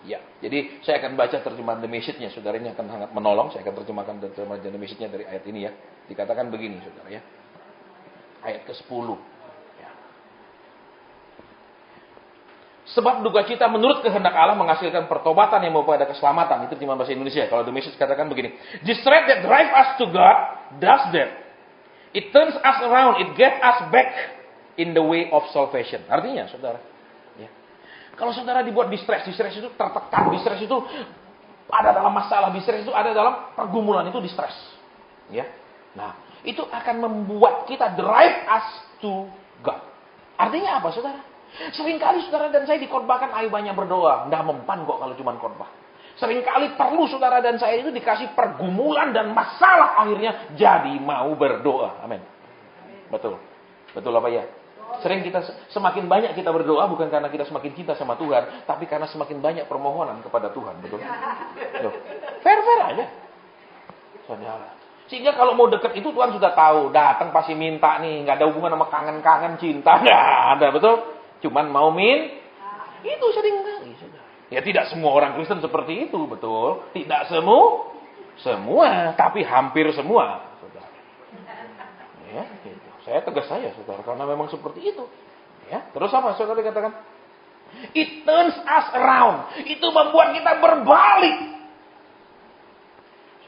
Ya, jadi saya akan baca terjemahan The Message-nya, saudara, ini akan sangat menolong. Saya akan terjemahkan terjemahan The Message-nya dari ayat ini ya. Dikatakan begini, saudara ya. Ayat ke-10. Ya. Sebab duka cita menurut kehendak Allah menghasilkan pertobatan yang membawa pada keselamatan. Itu terjemahan bahasa Indonesia. Kalau The Message katakan begini. The strength that drive us to God does that. It turns us around. It gets us back in the way of salvation. Artinya, saudara. Ya. Kalau saudara dibuat distress itu tertekan. Distress itu ada dalam masalah. Distress itu ada dalam pergumulan. Itu distress. Ya. Nah, itu akan membuat kita drive us to God. Artinya apa, saudara? Seringkali saudara dan saya dikhotbahkan, ayo banyak berdoa. Nggak mempan kok kalau cuma khotbah. Seringkali perlu saudara dan saya itu dikasih pergumulan dan masalah, akhirnya jadi mau berdoa. Amin. Betul. Betul apa ya? Sering kita, semakin banyak kita berdoa bukan karena kita semakin cinta sama Tuhan, tapi karena semakin banyak permohonan kepada Tuhan. Betul? Fair-fair aja. Saudara. Sehingga kalau mau deket itu Tuhan sudah tahu. Datang pasti minta nih. Nggak ada hubungan sama kangen-kangen cinta. Nggak ada, betul? Cuman mau itu sering kali. Ya tidak semua orang Kristen seperti itu, betul? Tidak semua, tapi hampir semua. Saudara. Ya, gitu. Saya tegas saja, saudara, karena memang seperti itu. Ya, terus apa saudara dikatakan? It turns us around. Itu membuat kita berbalik.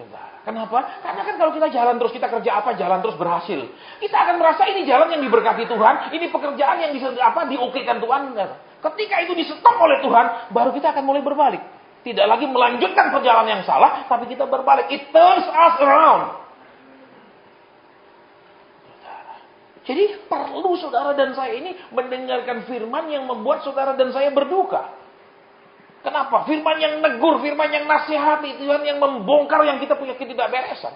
Saudara, kenapa? Karena kan kalau kita jalan terus, kita kerja apa, jalan terus berhasil. Kita akan merasa ini jalan yang diberkati Tuhan, ini pekerjaan yang diokekan Tuhan. Ketika itu di-stop oleh Tuhan, baru kita akan mulai berbalik. Tidak lagi melanjutkan perjalanan yang salah, tapi kita berbalik. It turns us around. Saudara. Jadi perlu saudara dan saya ini mendengarkan firman yang membuat saudara dan saya berduka. Kenapa? Firman yang negur, firman yang nasihati, Tuhan yang membongkar yang kita punya ketidakberesan.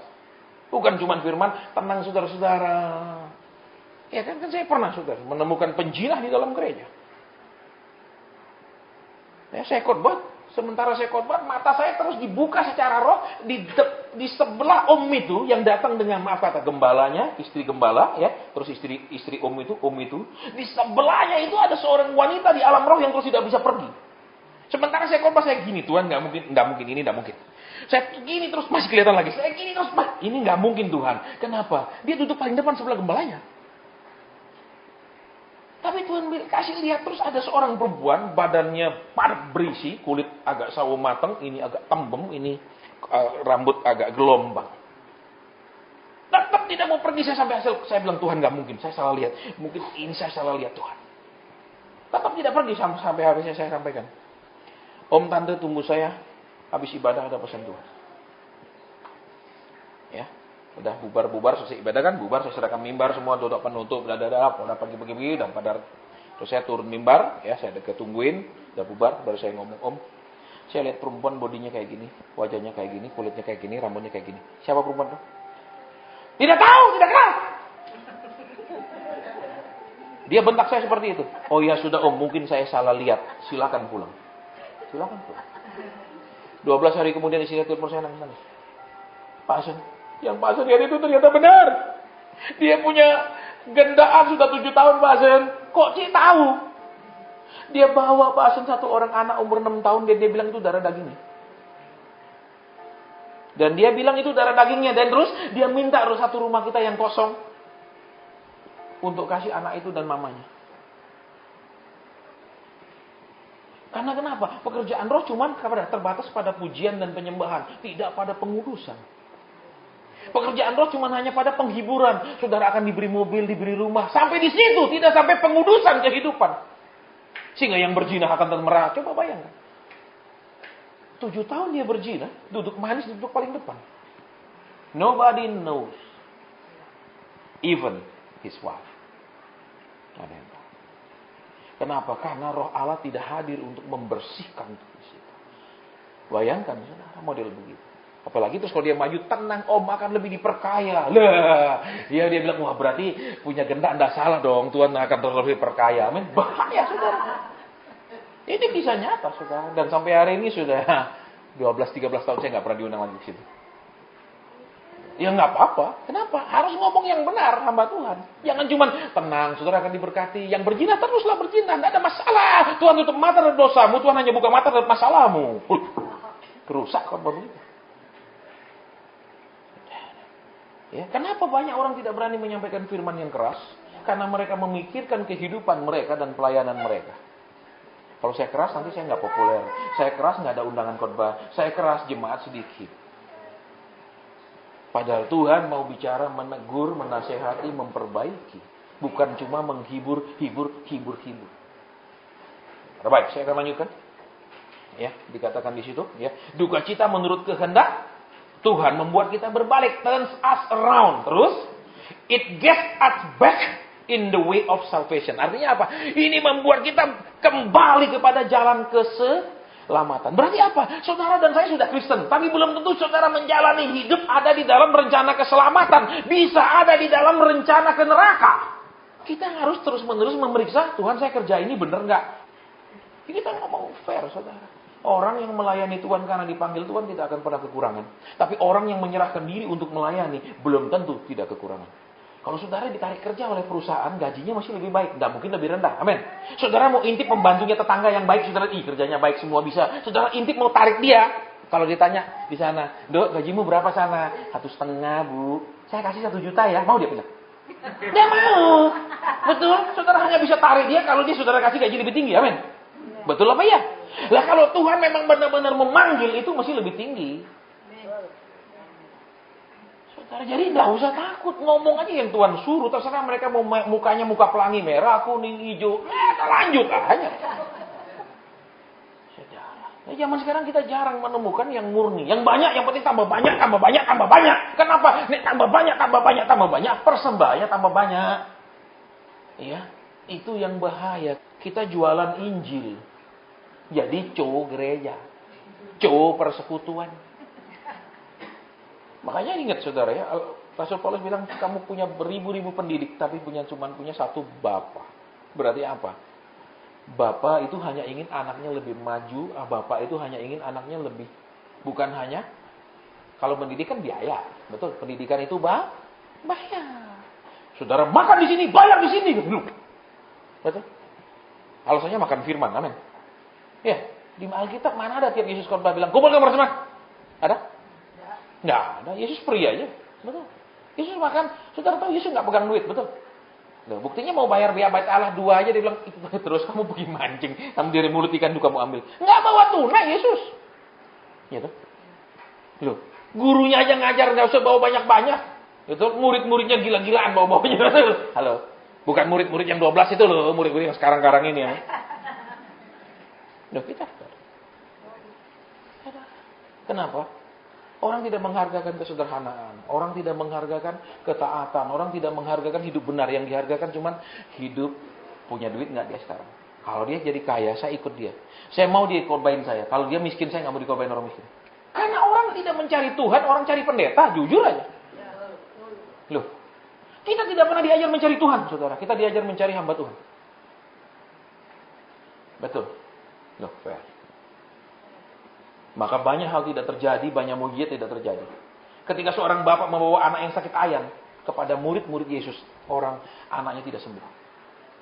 Bukan cuma firman, tenang saudara-saudara. Ya kan saya pernah saudara menemukan penjinak di dalam gereja. Ya, saya khotbah, sementara saya khotbah, mata saya terus dibuka secara roh di sebelah itu yang datang dengan maaf kata gembalanya, istri gembala, ya, terus istri om itu, di sebelahnya itu ada seorang wanita di alam roh yang terus tidak bisa pergi. Sementara saya khotbah, saya gini, Tuhan nggak mungkin, ini nggak mungkin. Saya gini terus masih kelihatan lagi, saya gini terus, ini nggak mungkin Tuhan. Kenapa? Dia duduk paling depan sebelah gembalanya. Tapi Tuhan kasih lihat terus ada seorang perempuan, badannya padat berisi, kulit agak sawo matang, ini agak tembem, ini rambut agak gelombang. Tetap tidak mau pergi, saya bilang Tuhan nggak mungkin, saya salah lihat. Mungkin ini saya salah lihat Tuhan. Tetap tidak pergi sampai habisnya saya sampaikan. Om tante tunggu saya, habis ibadah ada pesan Tuhan. Ya, udah bubar selesai ibadah kan, saya serahkan mimbar semua duduk penutup, udah pagi-pagi dan pada terus saya turun mimbar, ya saya tungguin, udah bubar, baru saya ngomong, Om, saya lihat perempuan bodinya kayak gini, wajahnya kayak gini, kulitnya kayak gini, rambutnya kayak gini. Siapa perempuan itu? Tidak tahu, tidak kenal. Dia bentak saya seperti itu. Oh ya sudah Om, mungkin saya salah lihat, silakan pulang. 12 hari kemudian istri telepon saya nangis. Pak Hasan, yang Pak Hasan lihat itu ternyata benar. Dia punya gendaan sudah 7 tahun Pak Hasan. Kok Cik tahu? Dia bawa Pak Hasan satu orang anak umur 6 tahun dan dia bilang itu darah dagingnya. Dan dia bilang itu darah dagingnya. Dan terus dia minta satu rumah kita yang kosong untuk kasih anak itu dan mamanya. Karena kenapa? Pekerjaan roh cuma terbatas pada pujian dan penyembahan, tidak pada pengudusan. Pekerjaan roh cuma hanya pada penghiburan. Saudara akan diberi mobil, diberi rumah. Sampai di situ, tidak sampai pengudusan kehidupan. Sehingga yang berzina akan termerah. Coba bayangkan. 7 tahun dia berzina, duduk manis, duduk paling depan. Nobody knows. Even his wife. Kenapa? Karena roh Allah tidak hadir untuk membersihkan itu. Bayangkan, saudara, model begitu. Apalagi terus kalau dia maju, tenang Om, akan lebih diperkaya. Lah, ya dia bilang, wah berarti punya gendang, enggak salah dong, Tuhan akan terus lebih perkaya. Amin. Bahaya, saudara. Ini kisah nyata, saudara. Dan sampai hari ini sudah 12-13 tahun saya nggak pernah diundang lagi ke situ. Ya nggak apa-apa. Kenapa? Harus ngomong yang benar, hamba Tuhan. Jangan cuma tenang, saudara akan diberkati. Yang berzina teruslah berzina, tidak ada masalah. Tuhan tutup mata dari dosamu, Tuhan hanya buka mata dari masalahmu. Rusak khotbah begitu. Ya, kenapa banyak orang tidak berani menyampaikan firman yang keras? Karena mereka memikirkan kehidupan mereka dan pelayanan mereka. Kalau saya keras nanti saya nggak populer. Saya keras nggak ada undangan khotbah. Saya keras jemaat sedikit. Padahal Tuhan mau bicara, menegur, menasehati, memperbaiki. Bukan cuma menghibur. Baik, saya akan lanjutkan. Ya, dikatakan di situ. Ya, duka cita menurut kehendak Tuhan membuat kita berbalik, turns us around. Terus, it gets us back in the way of salvation. Artinya apa? Ini membuat kita kembali kepada jalan keselamatan. Berarti apa? Saudara dan saya sudah Kristen, tapi belum tentu saudara menjalani hidup ada di dalam rencana keselamatan. Bisa ada di dalam rencana ke neraka. Kita harus terus-menerus memeriksa, Tuhan saya kerja ini benar nggak? Kita nggak mau fair, saudara. Orang yang melayani Tuhan karena dipanggil Tuhan tidak akan pernah kekurangan. Tapi orang yang menyerahkan diri untuk melayani belum tentu tidak kekurangan. Kalau saudara ditarik kerja oleh perusahaan, gajinya masih lebih baik. Tidak mungkin lebih rendah. Amin. Saudara mau intip pembantunya tetangga yang baik, saudara, kerjanya baik, semua bisa. Saudara intip mau tarik dia. Kalau ditanya di sana, Dok, gajimu berapa sana? 1,5, Bu. Saya kasih 1 juta ya. Mau dia bilang? Dia mau. Betul. Saudara hanya bisa tarik dia kalau dia saudara kasih gaji lebih tinggi. Amin. Betul apa ya? Lah kalau Tuhan memang benar-benar memanggil itu mesti lebih tinggi. Saudara, jadi tidak usah takut. Ngomong aja yang Tuhan suruh. Terserah mereka mau mukanya muka pelangi merah, kuning, hijau. Lanjut aja. Saudara, zaman sekarang kita jarang menemukan yang murni. Yang banyak, yang penting tambah banyak, tambah banyak, tambah banyak. Kenapa? Nih, tambah banyak, tambah banyak, tambah banyak. Persembahannya tambah banyak. Iya, itu yang bahaya. Kita jualan Injil. Jadi gereja, persekutuan. Makanya ingat saudara ya, Rasul Paulus bilang kamu punya beribu-ribu pendidik, tapi cuma punya satu Bapa. Berarti apa? Bapa itu hanya ingin anaknya lebih maju, Bapa itu hanya ingin anaknya lebih, bukan hanya, kalau pendidikan biaya, betul. Pendidikan itu bayar. Saudara makan di sini, bayar di sini, betul. Alasannya makan firman, amin. Ya, di Alkitab mana ada tiap Yesus khotbah bilang, kumpulkan bersama? Ada? Nggak ada. Yesus free aja. Betul. Yesus makan, saudara tahu Yesus nggak pegang duit, betul. Loh, buktinya mau bayar biaya bait Allah 2 aja, dia bilang, itu terus kamu pergi mancing, kamu dari mulut ikan itu kamu ambil. Nggak bawa tunai Yesus. Ya tuh. Loh, gurunya aja ngajar nggak usah bawa banyak-banyak. Itu murid-muridnya gila-gilaan bawa-bawanya. Halo. Bukan murid-murid yang 12 itu loh, murid-murid yang sekarang-karang ini ya. Loh, kita. Kenapa? Orang tidak menghargakan kesederhanaan. Orang tidak menghargakan ketaatan. Orang tidak menghargakan hidup benar. Yang dihargakan cuman hidup punya duit nggak dia sekarang. Kalau dia jadi kaya, saya ikut dia. Saya mau dia korbain saya. Kalau dia miskin, saya nggak mau dikorbain orang miskin. Karena orang tidak mencari Tuhan, orang cari pendeta. Jujur aja. Loh, kita tidak pernah diajar mencari Tuhan, saudara. Kita diajar mencari hamba Tuhan. Betul. Loh, fair. Maka banyak hal tidak terjadi, banyak mujizat tidak terjadi. Ketika seorang bapak membawa anak yang sakit ayan kepada murid-murid Yesus, anaknya tidak sembuh.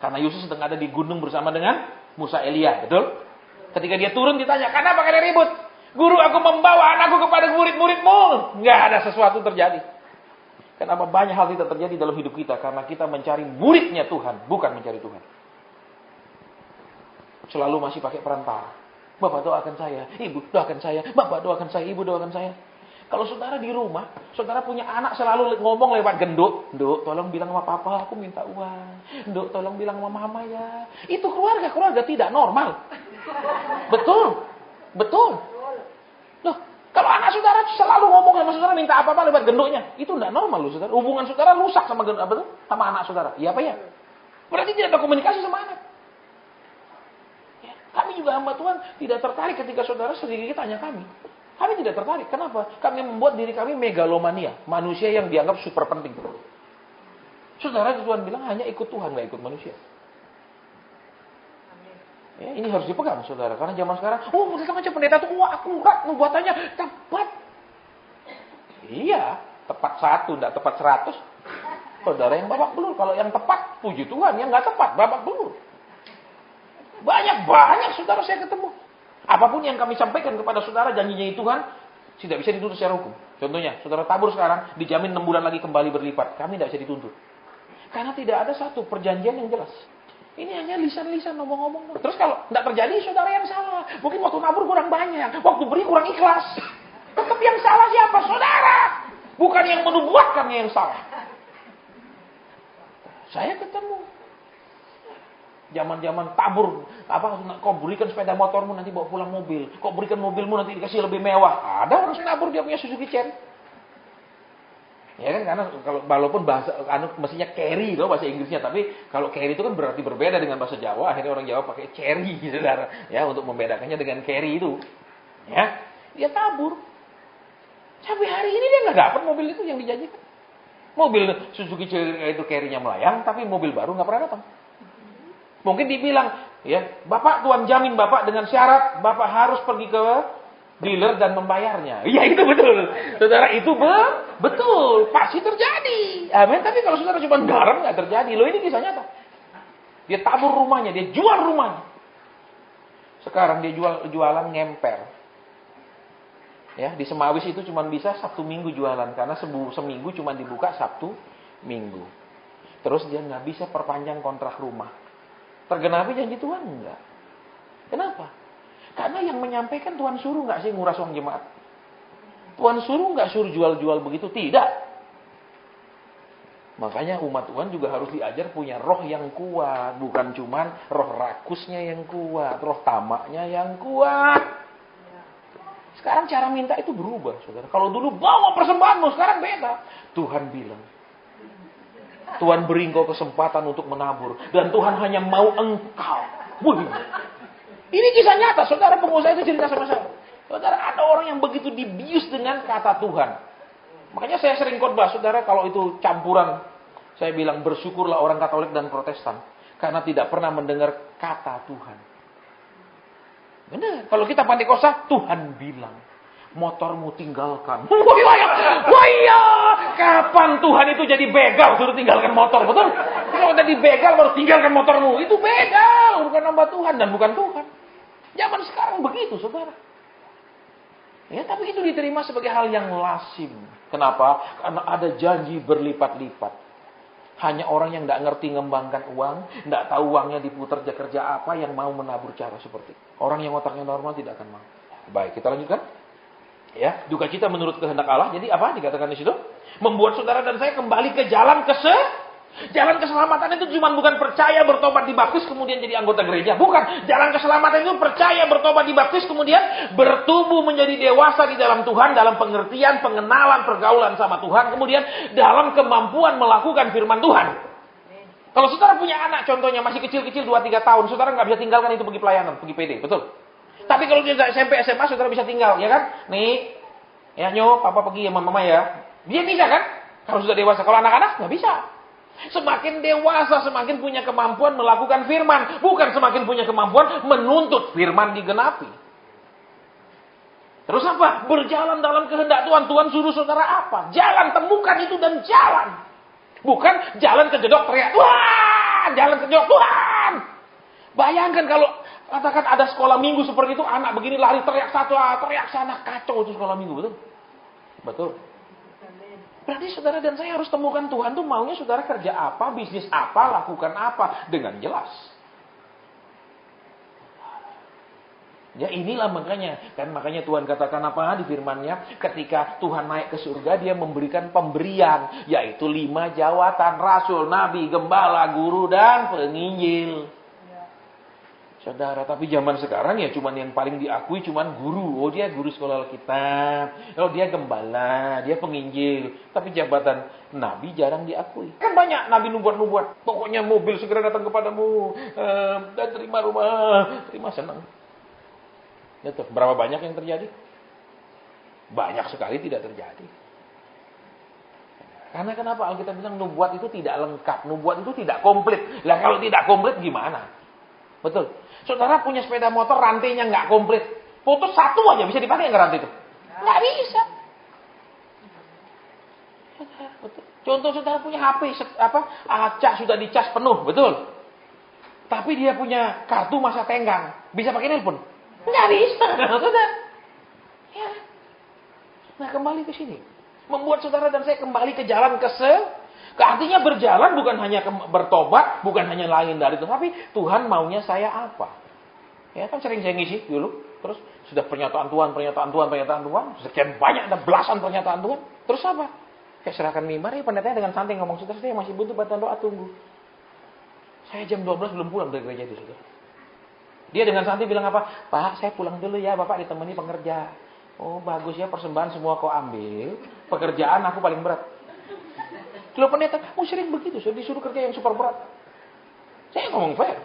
Karena Yesus sedang ada di gunung bersama dengan Musa Elia, betul? Ketika dia turun ditanya, kenapa kalian ribut? Guru, aku membawa anakku kepada murid-muridmu. Nggak ada sesuatu terjadi. Kenapa banyak hal tidak terjadi dalam hidup kita? Karena kita mencari muridnya Tuhan, bukan mencari Tuhan. Selalu masih pakai perantara. Bapak doakan saya, ibu doakan saya, bapak doakan saya, ibu doakan saya. Kalau saudara di rumah, saudara punya anak selalu ngomong lewat gendut. Duk, tolong bilang sama papa, aku minta uang. Duk, tolong bilang sama mama ya. Itu keluarga tidak normal. Betul. Loh, kalau anak saudara selalu ngomong sama saudara minta apa-apa lewat gendutnya, itu tidak normal loh saudara. Hubungan saudara rusak sama sama anak saudara. Iya apa ya? Berarti tidak ada komunikasi sama anak. Kami juga hamba Tuhan tidak tertarik ketika saudara sedikit tanya kami. Kami tidak tertarik. Kenapa? Kami membuat diri kami megalomania. Manusia yang dianggap super penting. Saudara Tuhan bilang hanya ikut Tuhan, gak ikut manusia. Ya, ini harus dipegang saudara. Karena zaman sekarang, datang aja pendeta itu, akurat, nubuatannya tepat. Iya. Tepat 1, tidak tepat 100. Saudara yang babak belur. Kalau yang tepat, puji Tuhan. Yang nggak tepat, babak belur. Banyak saudara saya ketemu. Apapun yang kami sampaikan kepada saudara, janjinya Tuhan, tidak bisa dituntut secara hukum. Contohnya, saudara tabur sekarang, dijamin 6 bulan lagi kembali berlipat. Kami tidak bisa dituntut. Karena tidak ada satu perjanjian yang jelas. Ini hanya lisan-lisan, ngomong-ngomong. Terus kalau tidak terjadi, saudara yang salah. Mungkin waktu nabur kurang banyak, waktu beri kurang ikhlas. Tetap yang salah siapa? Saudara. Bukan yang menubuatkannya yang salah. Saya ketemu. Zaman-zaman tabur. Kau berikan sepeda motormu, nanti bawa pulang mobil. Kau berikan mobilmu, nanti dikasih lebih mewah. Ada orang nabur, dia punya Suzuki Cherry. Ya kan, karena kalau walaupun bahasa mestinya carry loh bahasa Inggrisnya, tapi kalau carry itu kan berarti berbeda dengan bahasa Jawa. Akhirnya orang Jawa pakai cherry, saudara, ya, untuk membedakannya dengan carry itu. Ya, dia tabur. Sampai hari ini dia nggak dapat mobil itu yang dijanjikan. Mobil Suzuki Cherry itu carry-nya melayang, tapi mobil baru nggak pernah datang. Mungkin dibilang, ya, Bapak, Tuhan jamin Bapak dengan syarat Bapak harus pergi ke dealer dan membayarnya. Iya, itu betul. Saudara, itu betul. Pasti terjadi. Amin. Tapi kalau saudara cuma garam, nggak terjadi. Loh, ini kisah nyata. Dia tabur rumahnya, dia jual rumahnya. Sekarang dia jualan ngemper. Ya, di Semawis itu cuma bisa Sabtu Minggu jualan. Karena seminggu cuma dibuka Sabtu Minggu. Terus dia nggak bisa perpanjang kontrak rumah. Tergenapi janji Tuhan? Enggak. Kenapa? Karena yang menyampaikan Tuhan suruh nggak sih nguras uang jemaat? Tuhan suruh nggak suruh jual-jual begitu? Tidak. Makanya umat Tuhan juga harus diajar punya roh yang kuat. Bukan cuman roh rakusnya yang kuat. Roh tamaknya yang kuat. Sekarang cara minta itu berubah, saudara. Kalau dulu bawa persembahanmu, sekarang beda. Tuhan bilang. Tuhan beri engkau kesempatan untuk menabur. Dan Tuhan hanya mau engkau. Wih. Ini kisah nyata, saudara pengusaha itu cerita sama saya. Saudara, ada orang yang begitu dibius dengan kata Tuhan. Makanya saya sering khotbah, saudara, kalau itu campuran. Saya bilang, bersyukurlah orang Katolik dan Protestan. Karena tidak pernah mendengar kata Tuhan. Benar, kalau kita Pantekosta, Tuhan bilang, motormu tinggalkan. Wah iya, kapan Tuhan itu jadi begal, suruh tinggalkan motor, betul? Kalau udah dibegal, baru tinggalkan motormu. Itu begal, bukan hamba Tuhan dan bukan Tuhan. Zaman sekarang begitu, saudara. Ya, tapi itu diterima sebagai hal yang lazim. Kenapa? Karena ada janji berlipat-lipat. Hanya orang yang tidak ngerti ngembangkan uang, tidak tahu uangnya diputar kerja apa, yang mau menabur cara seperti itu. Orang yang otaknya normal tidak akan mau. Baik, kita lanjutkan. Ya, duka cita menurut kehendak Allah. Jadi apa dikatakan di situ? Membuat saudara dan saya kembali ke jalan jalan keselamatan itu cuma bukan percaya, bertobat, dibaptis, kemudian jadi anggota gereja. Bukan. Jalan keselamatan itu percaya, bertobat, dibaptis, kemudian bertumbuh menjadi dewasa di dalam Tuhan, dalam pengertian, pengenalan, pergaulan sama Tuhan, kemudian dalam kemampuan melakukan firman Tuhan. Kalau saudara punya anak, contohnya masih kecil-kecil 2-3 tahun, saudara nggak bisa tinggalkan itu pergi pelayanan, pergi PD, betul? Tapi kalau dia SMP, SMA, saudara bisa tinggal, ya kan? Nih, ya nyo, papa pergi sama mama ya. Dia bisa kan? Kalau sudah dewasa. Kalau anak-anak, nggak bisa. Semakin dewasa, semakin punya kemampuan melakukan firman. Bukan semakin punya kemampuan menuntut firman digenapi. Terus apa? Berjalan dalam kehendak Tuhan. Tuhan suruh saudara apa? Jalan, temukan itu dan jalan. Bukan jalan kejedok teriak, Tuhan! Jalan kejedok, Tuhan! Bayangkan kalau katakan ada sekolah minggu seperti itu, anak begini lari teriak satu, teriak sana, kacau itu sekolah minggu, betul? Betul. Berarti saudara dan saya harus temukan Tuhan tuh maunya saudara kerja apa, bisnis apa, lakukan apa, dengan jelas. Ya inilah makanya Tuhan katakan apa di firman-Nya, ketika Tuhan naik ke surga, dia memberikan pemberian, yaitu 5 jawatan, rasul, nabi, gembala, guru, dan penginjil. Saudara, tapi zaman sekarang ya cuman yang paling diakui cuman guru. Oh, dia guru sekolah Alkitab. Oh, dia gembala, dia penginjil. Tapi jabatan nabi jarang diakui. Kan banyak nabi nubuat-nubuat. Pokoknya mobil segera datang kepadamu. Dan terima rumah, terima senang. Ya tuh, berapa banyak yang terjadi? Banyak sekali tidak terjadi. Karena kenapa Alkitab bilang nubuat itu tidak lengkap, nubuat itu tidak komplit. Lah kalau tidak komplit gimana? Betul. Saudara punya sepeda motor, rantainya nggak komplit. Putus satu aja bisa dipakai nggak rantai itu? Nggak bisa. Betul. Contoh saudara punya HP, acak sudah dicas penuh, betul. Tapi dia punya kartu masa tenggang, bisa pakai nelpon? Nggak bisa, saudara. Ya. Nah, kembali ke sini. Membuat saudara dan saya kembali ke jalan artinya berjalan bukan hanya bertobat, bukan hanya lain dari itu, tapi Tuhan maunya saya apa? Ya kan sering saya ngisi dulu, terus sudah pernyataan Tuhan, sekian banyak, ada belasan pernyataan Tuhan, terus apa? Kayak serahkan mimbar, ya pendetanya dengan santai ngomong, saudara saya masih butuh bantuan doa, tunggu. Saya jam 12 belum pulang dari gereja itu, saudara. Dia dengan santai bilang apa? Pak, saya pulang dulu ya, Bapak ditemani pengerja. Oh bagus ya, persembahan semua kau ambil, pekerjaan aku paling berat. Kalau pendeta, sering begitu, saya disuruh kerja yang super berat. Saya ngomong fair.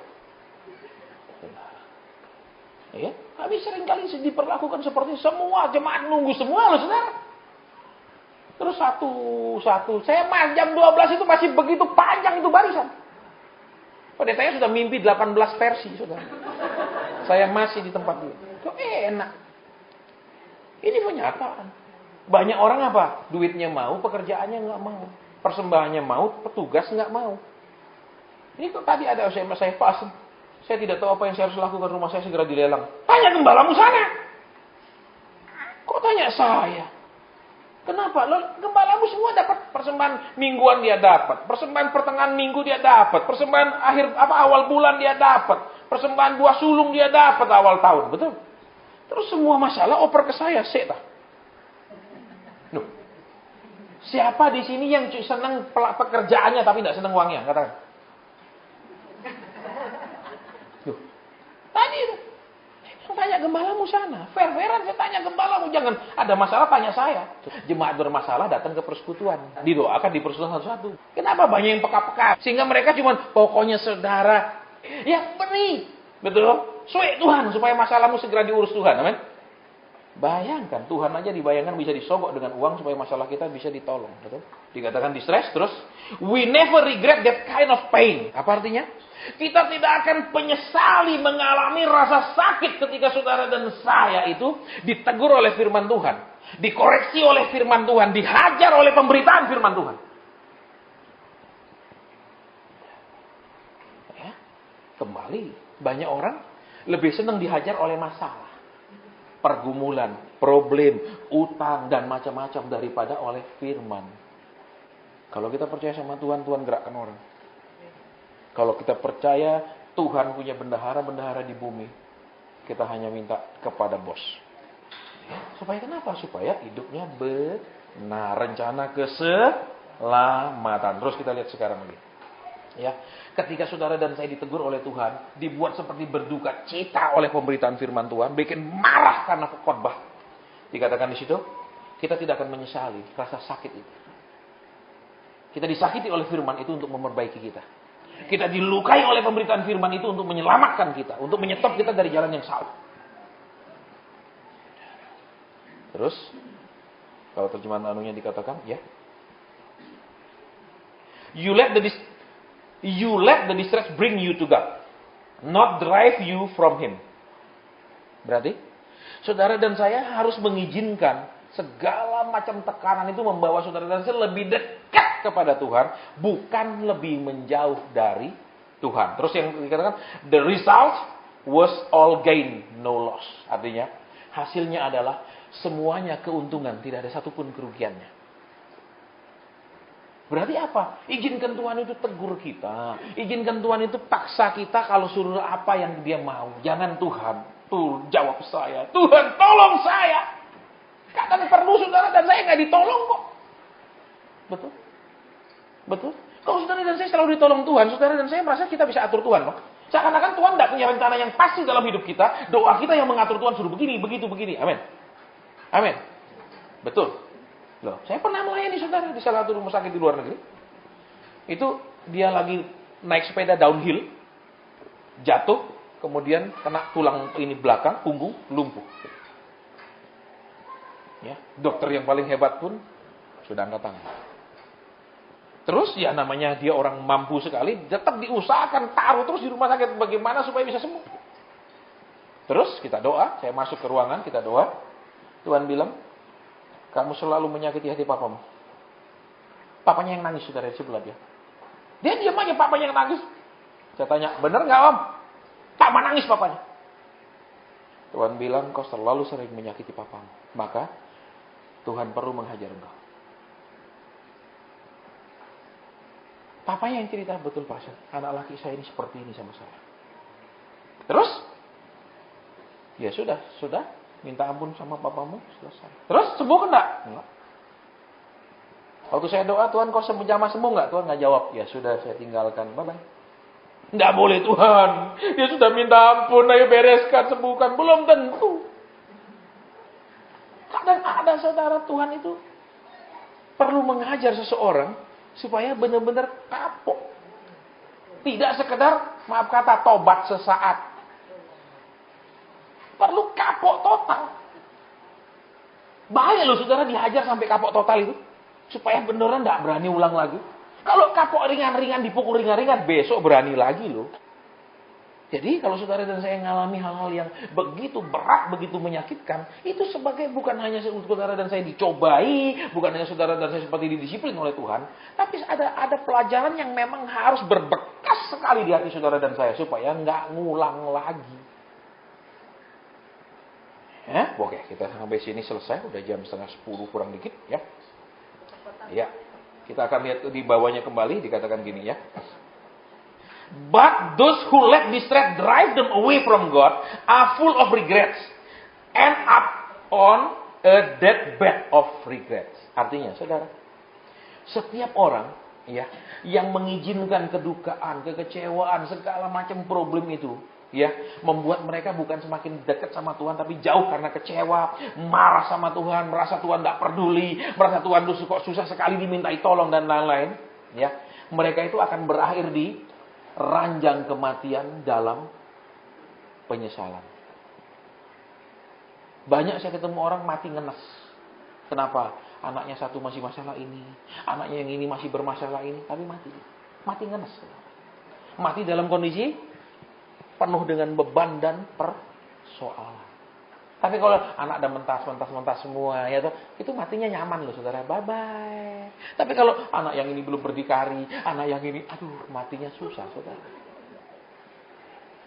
Ya, kami sering kali diperlakukan seperti semua jemaat nunggu semua loh, saudara. Terus satu, saya jam 12 itu masih begitu panjang itu barisan. Pendetanya sudah mimpi 18 versi, saudara. Saya masih di tempat dia. Kok enak. Ini kenyataan. Banyak orang apa? Duitnya mau, pekerjaannya nggak mau. Persembahannya mau, petugas nggak mau. Ini kok tadi ada SMS saya, Pak, saya tidak tahu apa yang saya harus lakukan, rumah saya segera dilelang. Tanya gembalamu sana. Kok tanya saya? Kenapa? Gembalamu semua dapat persembahan mingguan dia dapat, persembahan pertengahan minggu dia dapat, persembahan awal bulan dia dapat, persembahan buah sulung dia dapat awal tahun, betul? Terus semua masalah oper ke saya, Loh, siapa di sini yang senang pekerjaannya tapi tidak senang uangnya? Katakan. Loh, tadi itu. Tanya gembalamu sana. Fair-fairan saya tanya gembalamu. Jangan ada masalah tanya saya. Jemaat bermasalah datang ke persekutuan. Didoakan di persekutuan satu-satu. Kenapa banyak yang peka-peka? Sehingga mereka cuma pokoknya saudara yang beri. Betul? Suek Tuhan supaya masalahmu segera diurus Tuhan. Amin. Bayangkan Tuhan aja dibayangkan bisa disogok dengan uang supaya masalah kita bisa ditolong. Betul? Dikatakan distress terus. We never regret that kind of pain. Apa artinya? Kita tidak akan menyesali mengalami rasa sakit ketika saudara dan saya itu ditegur oleh firman Tuhan. Dikoreksi oleh firman Tuhan. Dihajar oleh pemberitaan firman Tuhan. Ya, kembali. Banyak orang lebih senang dihajar oleh masalah. Pergumulan, problem, utang, dan macam-macam daripada oleh firman. Kalau kita percaya sama Tuhan, Tuhan gerakkan orang. Kalau kita percaya Tuhan punya bendahara-bendahara di bumi, kita hanya minta kepada bos. Supaya kenapa? Supaya hidupnya benar. Rencana keselamatan. Terus kita lihat sekarang lagi. Ya, ketika saudara dan saya ditegur oleh Tuhan, dibuat seperti berduka cita oleh pemberitaan firman Tuhan, bikin marah karena khotbah. Dikatakan di situ, kita tidak akan menyesali rasa sakit itu. Kita disakiti oleh firman itu untuk memperbaiki kita. Kita dilukai oleh pemberitaan firman itu untuk menyelamatkan kita, untuk menyetop kita dari jalan yang salah. Terus, kalau terjemahan anunya dikatakan, ya, you let the distress bring you to God, not drive you from Him. Berarti, saudara dan saya harus mengizinkan segala macam tekanan itu membawa saudara dan saya lebih dekat kepada Tuhan, bukan lebih menjauh dari Tuhan. Terus yang dikatakan, the result was all gain, no loss. Artinya, hasilnya adalah semuanya keuntungan, tidak ada satupun kerugiannya. Berarti apa? Izinkan Tuhan itu tegur kita. Izinkan Tuhan itu paksa kita kalau suruh apa yang dia mau. Jangan Tuhan, tuh jawab saya. Tuhan tolong saya. Kadang perlu saudara dan saya nggak ditolong kok. Betul? Betul? Kalau saudara dan saya selalu ditolong Tuhan, saudara dan saya merasa kita bisa atur Tuhan loh. Seakan-akan Tuhan tidak punya rencana yang pasti dalam hidup kita. Doa kita yang mengatur Tuhan suruh begini, begitu, begini. Amin. Amin. Betul. Loh, saya pernah melayani saudara di salah satu rumah sakit di luar negeri. Itu dia lagi naik sepeda downhill, jatuh, kemudian kena tulang ini belakang, punggung, lumpuh. Ya, dokter yang paling hebat pun sudah angkat tangan. Terus ya namanya dia orang mampu sekali, tetap diusahakan taruh terus di rumah sakit bagaimana supaya bisa sembuh. Terus kita doa, saya masuk ke ruangan, kita doa. Tuhan bilang, kamu selalu menyakiti hati papamu. Papanya yang nangis, saudara, di sebelah dia. Dia diam aja, papanya yang nangis. Saya tanya, bener nggak om? Tak nangis papanya. Tuhan bilang, kau terlalu sering menyakiti papamu. Maka, Tuhan perlu menghajar engkau. Papanya yang cerita, betul Pak, anak laki saya ini seperti ini sama saya. Terus? Ya sudah. Minta ampun sama papamu, selesai. Terus sembuh enggak? Enggak. Waktu saya doa, Tuhan kau sembuh enggak? Tuhan enggak jawab. Ya sudah, saya tinggalkan. Bye-bye. Enggak boleh Tuhan. Dia sudah minta ampun, ayo bereskan, sembuhkan. Belum tentu. Kadang ada saudara, Tuhan itu perlu mengajar seseorang supaya benar-benar kapok. Tidak sekedar, maaf kata, tobat sesaat. Perlu kapok total. Bahaya loh saudara dihajar sampai kapok total itu. Supaya beneran tidak berani ulang lagi. Kalau kapok ringan-ringan, dipukul ringan-ringan, besok berani lagi loh. Jadi kalau saudara dan saya mengalami hal-hal yang begitu berat, begitu menyakitkan, itu sebagai bukan hanya saudara dan saya dicobai, bukan hanya saudara dan saya seperti didisiplin oleh Tuhan, tapi ada pelajaran yang memang harus berbekas sekali di hati saudara dan saya supaya nggak ngulang lagi. Oke, kita sampai sini selesai, udah jam 9:30 kurang dikit ya. Ya, kita akan lihat di bawahnya kembali, dikatakan gini ya. But those who let distress drive them away from God are full of regrets, end up on a deathbed of regrets. Artinya, saudara, setiap orang ya yang mengizinkan kedukaan, kekecewaan, segala macam problem itu, ya, membuat mereka bukan semakin dekat sama Tuhan, tapi jauh karena kecewa, marah sama Tuhan, merasa Tuhan tidak peduli, merasa Tuhan itu kok susah sekali dimintai tolong dan lain-lain. Ya, mereka itu akan berakhir di ranjang kematian dalam penyesalan. Banyak saya ketemu orang mati ngenes. Kenapa? Anaknya satu masih masalah ini, anaknya yang ini masih bermasalah ini, tapi mati ngenes. Mati dalam kondisi penuh dengan beban dan persoalan. Tapi kalau anak ada mentas semua, ya toh, itu matinya nyaman loh saudara, bye-bye. Tapi kalau anak yang ini belum berdikari, anak yang ini, aduh, matinya susah saudara.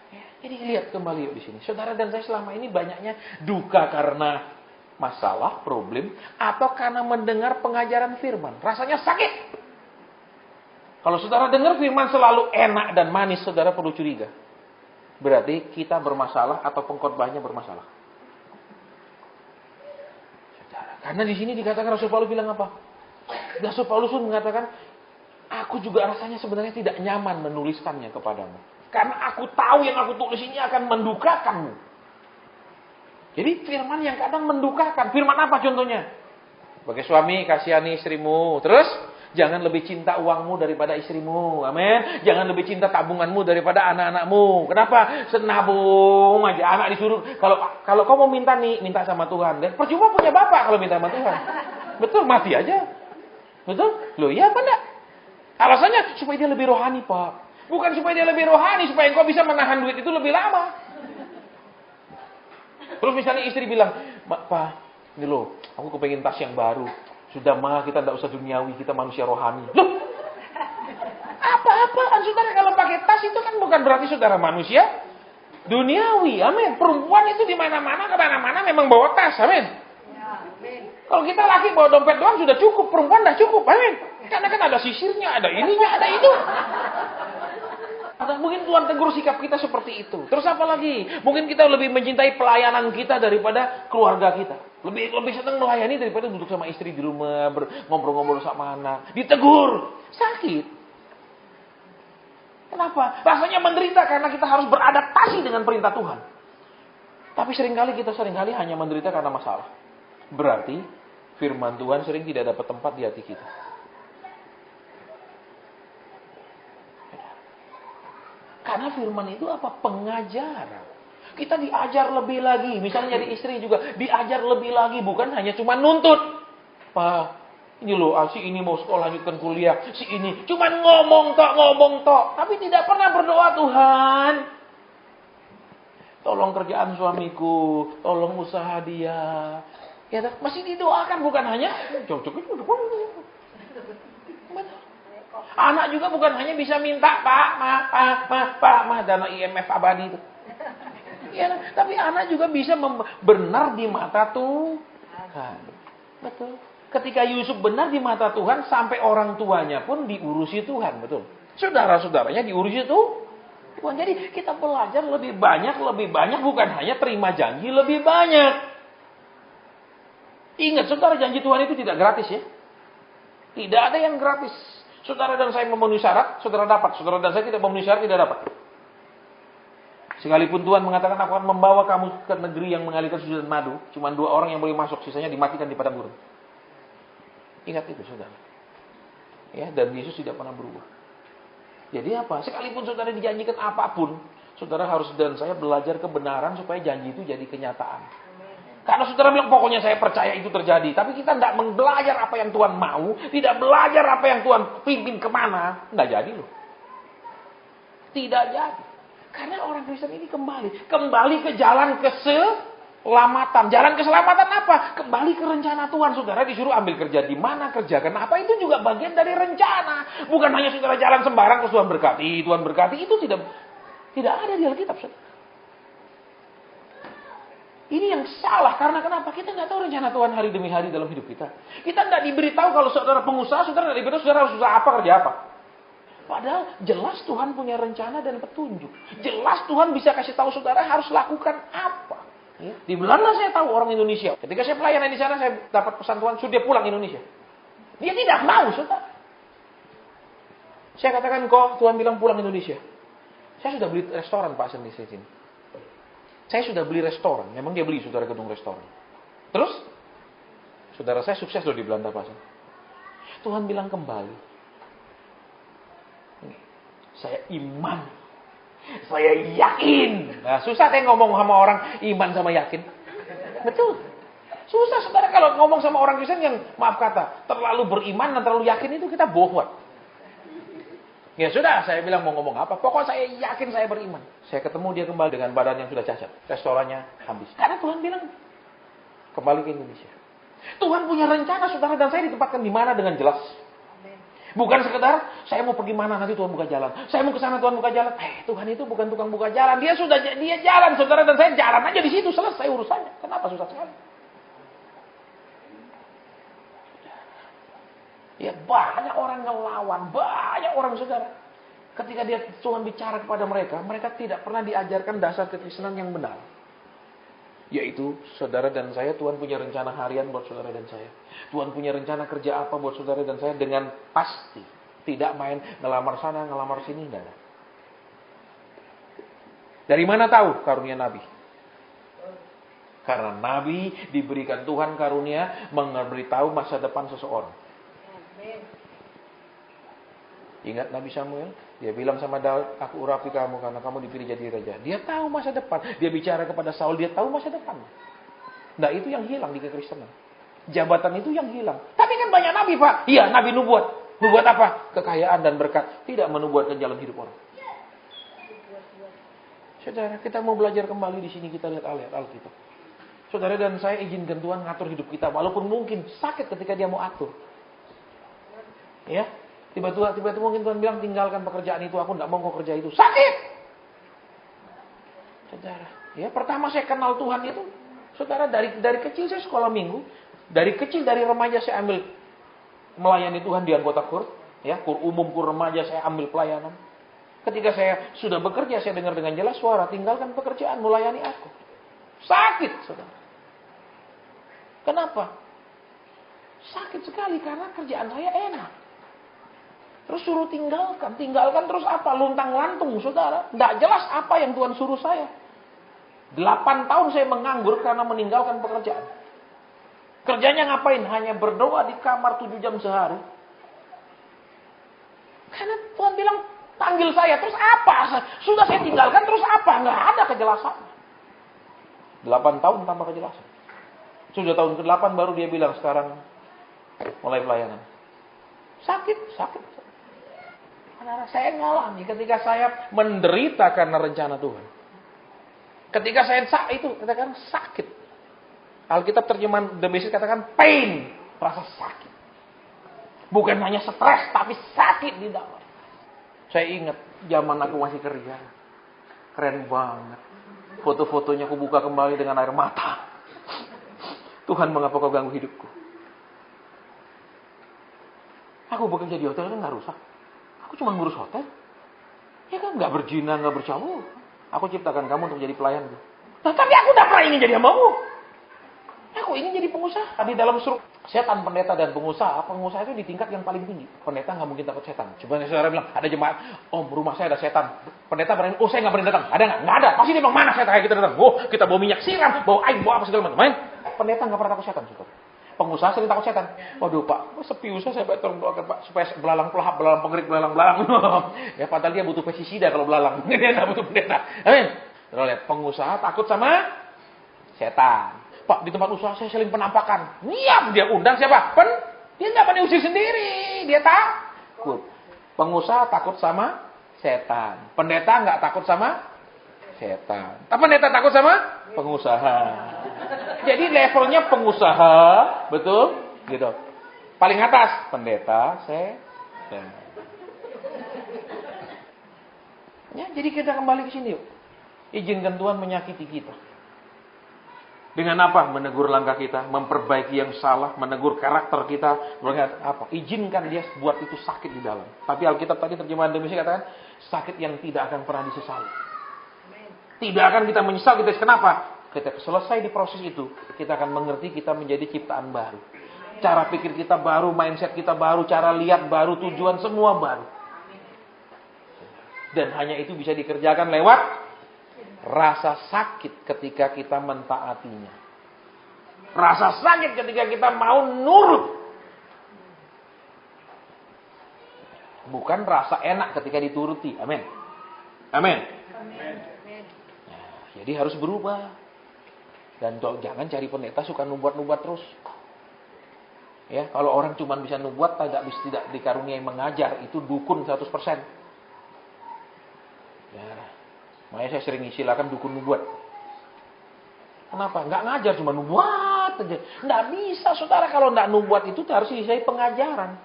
Ya, jadi lihat kembali yuk di sini. Saudara dan saya selama ini banyaknya duka karena masalah, problem, atau karena mendengar pengajaran firman. Rasanya sakit. Kalau saudara dengar firman selalu enak dan manis, saudara perlu curiga. Berarti kita bermasalah atau pengkhotbahnya bermasalah. Karena di sini dikatakan Rasul Paulus bilang apa? Rasul Paulus pun mengatakan, aku juga rasanya sebenarnya tidak nyaman menuliskannya kepadamu. Karena aku tahu yang aku tulis ini akan mendukakanmu. Jadi firman yang kadang mendukakan. Firman apa contohnya? Sebagai suami, kasihani istrimu. Terus, jangan lebih cinta uangmu daripada istrimu. Amin. Jangan lebih cinta tabunganmu daripada anak-anakmu. Kenapa? Senabung aja. Anak disuruh. Kalau kau mau minta nih, minta sama Tuhan. Dan percuma punya bapak kalau minta sama Tuhan. Betul, mati aja. Betul? Loh iya apa enggak? Alasannya supaya dia lebih rohani, Pak. Bukan supaya dia lebih rohani, supaya kau bisa menahan duit itu lebih lama. Terus misalnya istri bilang, Pak, ini loh, aku kepengen tas yang baru. Sudah mah, kita tidak usah duniawi, kita manusia rohani. Loh, apa-apaan saudara kalau pakai tas itu kan bukan berarti saudara manusia duniawi, amin. Perempuan itu di mana-mana, kemana-mana memang bawa tas, amin. Kalau kita laki bawa dompet doang sudah cukup, perempuan dah cukup, amin. Karena kan ada sisirnya, ada ininya, ada itu. Atau mungkin Tuhan tegur sikap kita seperti itu. Terus apa lagi? Mungkin kita lebih mencintai pelayanan kita daripada keluarga kita. Lebih senang melayani daripada duduk sama istri di rumah, ngobrol-ngobrol sama anak. Ditegur, sakit. Kenapa? Rasanya menderita karena kita harus beradaptasi dengan perintah Tuhan. Tapi kita seringkali hanya menderita karena masalah. Berarti firman Tuhan sering tidak dapat tempat di hati kita. Karena firman itu apa? Pengajaran. Kita diajar lebih lagi. Misalnya jadi istri juga diajar lebih lagi. Bukan hanya cuma nuntut. Pak, ini loh, si ini mau sekolah lanjutkan kuliah. Si ini cuma ngomong tok. Tapi tidak pernah berdoa, Tuhan, tolong kerjaan suamiku. Tolong usaha dia. Ya, masih didoakan. Bukan hanya Betul. Anak juga bukan hanya bisa minta, Pak, Ma, dana IMF abadi itu. Ya, tapi anak juga bisa benar di mata Tuhan. Betul. Ketika Yusuf benar di mata Tuhan, sampai orang tuanya pun diurusi Tuhan. Betul. Saudara-saudaranya diurusi Tuhan. Jadi kita belajar lebih banyak, bukan hanya terima janji lebih banyak. Ingat, saudara, janji Tuhan itu tidak gratis ya. Tidak ada yang gratis. Saudara dan saya memenuhi syarat, saudara dapat. Saudara dan saya tidak memenuhi syarat, tidak dapat. Sekalipun Tuhan mengatakan, aku akan membawa kamu ke negeri yang mengalirkan susu dan madu. Cuma 2 orang yang boleh masuk, sisanya dimatikan di padang gurun. Ingat itu, saudara. Ya, dan Yesus tidak pernah berubah. Jadi apa? Sekalipun saudara dijanjikan apapun, saudara harus dan saya belajar kebenaran supaya janji itu jadi kenyataan. Karena saudara bilang, pokoknya saya percaya itu terjadi. Tapi kita tidak belajar apa yang Tuhan mau, tidak belajar apa yang Tuhan pimpin kemana, tidak jadi loh. Tidak jadi. Karena orang Kristen ini kembali ke jalan keselamatan. Jalan keselamatan apa? Kembali ke rencana Tuhan. Saudara disuruh ambil kerja di mana, kerjakan apa, itu juga bagian dari rencana. Bukan hanya saudara jalan sembarang terus Tuhan berkati. Itu tidak ada di Alkitab, saudara. Ini yang salah. Karena kenapa? Kita nggak tahu rencana Tuhan hari demi hari dalam hidup kita. Kita tidak diberitahu kalau saudara pengusaha, saudara tidak diberitahu saudara harus usaha apa, kerja apa. Padahal jelas Tuhan punya rencana dan petunjuk. Jelas Tuhan bisa kasih tahu saudara harus lakukan apa. Ya. Di Belanda saya tahu orang Indonesia. Ketika saya pelayanan di sana, saya dapat pesan Tuhan, sudah pulang Indonesia. Dia tidak mau, saudara. Saya katakan, kok Tuhan bilang pulang Indonesia. Saya sudah beli restoran, Pak, di sini. Saya sudah beli restoran. Memang dia beli, saudara, gedung restoran. Terus, saudara saya sukses loh di Belanda, Pak. Tuhan bilang kembali. Saya iman. Saya yakin. Nah, susah saya ngomong sama orang iman sama yakin. Betul. Susah, saudara, kalau ngomong sama orang Kristen yang, maaf kata, terlalu beriman dan terlalu yakin itu kita bohong. Ya sudah, saya bilang mau ngomong apa. Pokoknya saya yakin saya beriman. Saya ketemu dia kembali dengan badan yang sudah cacat. Restorannya habis. Karena Tuhan bilang, kembali ke Indonesia. Tuhan punya rencana, saudara dan saya ditempatkan di mana dengan jelas. Bukan sekedar, saya mau pergi mana nanti Tuhan buka jalan. Saya mau ke sana Tuhan buka jalan. Tuhan itu bukan tukang buka jalan. Dia jalan, saudara dan saya jalan aja di situ. Selesai urusannya. Kenapa susah sekali? Ya banyak orang ngelawan. Banyak orang, saudara. Ketika Tuhan bicara kepada mereka tidak pernah diajarkan dasar kekristenan yang benar. Yaitu saudara dan saya, Tuhan punya rencana harian buat saudara dan saya. Tuhan punya rencana kerja apa buat saudara dan saya dengan pasti. Tidak main ngelamar sana, ngelamar sini, enggak ada. Dari mana tahu karunia Nabi? Karena Nabi diberikan Tuhan karunia memberitahu masa depan seseorang. Ingat Nabi Samuel? Dia bilang sama Daud, aku urapi kamu karena kamu dipilih jadi raja. Dia tahu masa depan. Dia bicara kepada Saul, dia tahu masa depan. Nah, itu yang hilang di kekristenan. Jabatan itu yang hilang. Tapi kan banyak nabi, Pak. Iya, nabi nubuat. Nubuat apa? Kekayaan dan berkat. Tidak menubuatkan jalan hidup orang. Saudara, kita mau belajar kembali di sini, kita lihat ayat Alkitab. Saudara dan saya izinkan Tuhan ngatur hidup kita. Walaupun mungkin sakit ketika dia mau atur. Ya. Tiba-tiba mungkin Tuhan bilang, tinggalkan pekerjaan itu, aku tidak mau kau kerja itu. Sakit! Saudara, ya pertama saya kenal Tuhan itu, saudara, dari kecil saya sekolah minggu. Dari kecil, dari remaja saya ambil melayani Tuhan di anggota kur. Ya, kur umum, kur remaja saya ambil pelayanan. Ketika saya sudah bekerja, saya dengar dengan jelas suara, tinggalkan pekerjaan, melayani aku. Sakit, saudara. Kenapa? Sakit sekali, karena kerjaan saya enak. Terus suruh tinggalkan terus apa? Luntang-lantung, saudara. Tidak jelas apa yang Tuhan suruh saya. 8 tahun saya menganggur karena meninggalkan pekerjaan. Kerjanya ngapain? Hanya berdoa di kamar 7 jam sehari. Karena Tuhan bilang, panggil saya, terus apa? Sudah saya tinggalkan, terus apa? Nggak ada kejelasan. 8 tahun tanpa kejelasan. Sudah tahun ke-8 baru dia bilang, sekarang mulai pelayanan. Sakit. Saya ngalami ketika saya menderita karena rencana Tuhan. Ketika saya katakan sakit. Alkitab terjemahan The Message katakan pain, rasa sakit. Bukan hanya stres, tapi sakit di dalam. Saya ingat zaman aku masih kerja. Keren banget. Foto-fotonya aku buka kembali dengan air mata. Tuhan, mengapa kau ganggu hidupku? Aku bekerja di hotel kan gak rusak. Aku cuma ngurus hotel. Ya kan, gak berzina, gak bercabut. Aku ciptakan kamu untuk jadi pelayan. Nah, tapi aku gak pernah ingin jadi hambamu. Aku ingin jadi pengusaha. Di dalam suruh setan, pendeta, dan pengusaha. Pengusaha itu di tingkat yang paling tinggi. Pendeta gak mungkin takut setan. Coba saudara bilang, ada jemaat, om rumah saya ada setan. Pendeta berani, oh saya gak berani datang. Ada gak? Gak ada. Pasti dia bilang, mana setan kayak kita datang? Oh, kita bawa minyak siram, bawa air, bawa apa segala macam. Pendeta gak pernah takut setan. Pengusaha sering takut setan. Waduh pak, sepi usaha saya tolong doakan pak. Supaya belalang pelahap, belalang pengerik, belalang. Ya padahal dia butuh pestisida kalau belalang. Dia gak butuh pendeta. Amin. Terus lihat, pengusaha takut sama setan. Pak, di tempat usaha saya saling penampakan. Diam, dia undang siapa? Dia nggak usir sendiri. Dia takut. Pengusaha takut sama setan. Pendeta nggak takut sama setan. Tapi pendeta takut sama pengusaha. Jadi levelnya pengusaha, betul? Gitu. Paling atas pendeta, setan. Ya, jadi kita kembali ke sini yuk. Izinkan Tuhan menyakiti kita. Dengan apa? Menegur langkah kita, memperbaiki yang salah, menegur karakter kita. Apa? Izinkan dia buat itu sakit di dalam. Tapi Alkitab tadi terjemahan Indonesia katakan, sakit yang tidak akan pernah disesali. Tidak akan kita menyesal. Kenapa? Kita selesai di proses itu, kita akan mengerti kita menjadi ciptaan baru. Cara pikir kita baru, mindset kita baru, cara lihat baru, tujuan semua baru. Dan hanya itu bisa dikerjakan lewat rasa sakit ketika kita mentaatinya. Rasa sakit ketika kita mau nurut. Bukan rasa enak ketika dituruti. Amin. Amin. Nah, jadi harus berubah. Dan jangan cari pendeta suka nubuat-nubuat terus. Ya, kalau orang cuma bisa nubuat tidak dikaruniai mengajar, itu dukun 100%. Ya. Makanya saya sering istilahkan dukun nubuat. Kenapa? Nggak ngajar, cuma nubuat aja. Nggak bisa, saudara. Kalau nggak nubuat itu harus disertai pengajaran.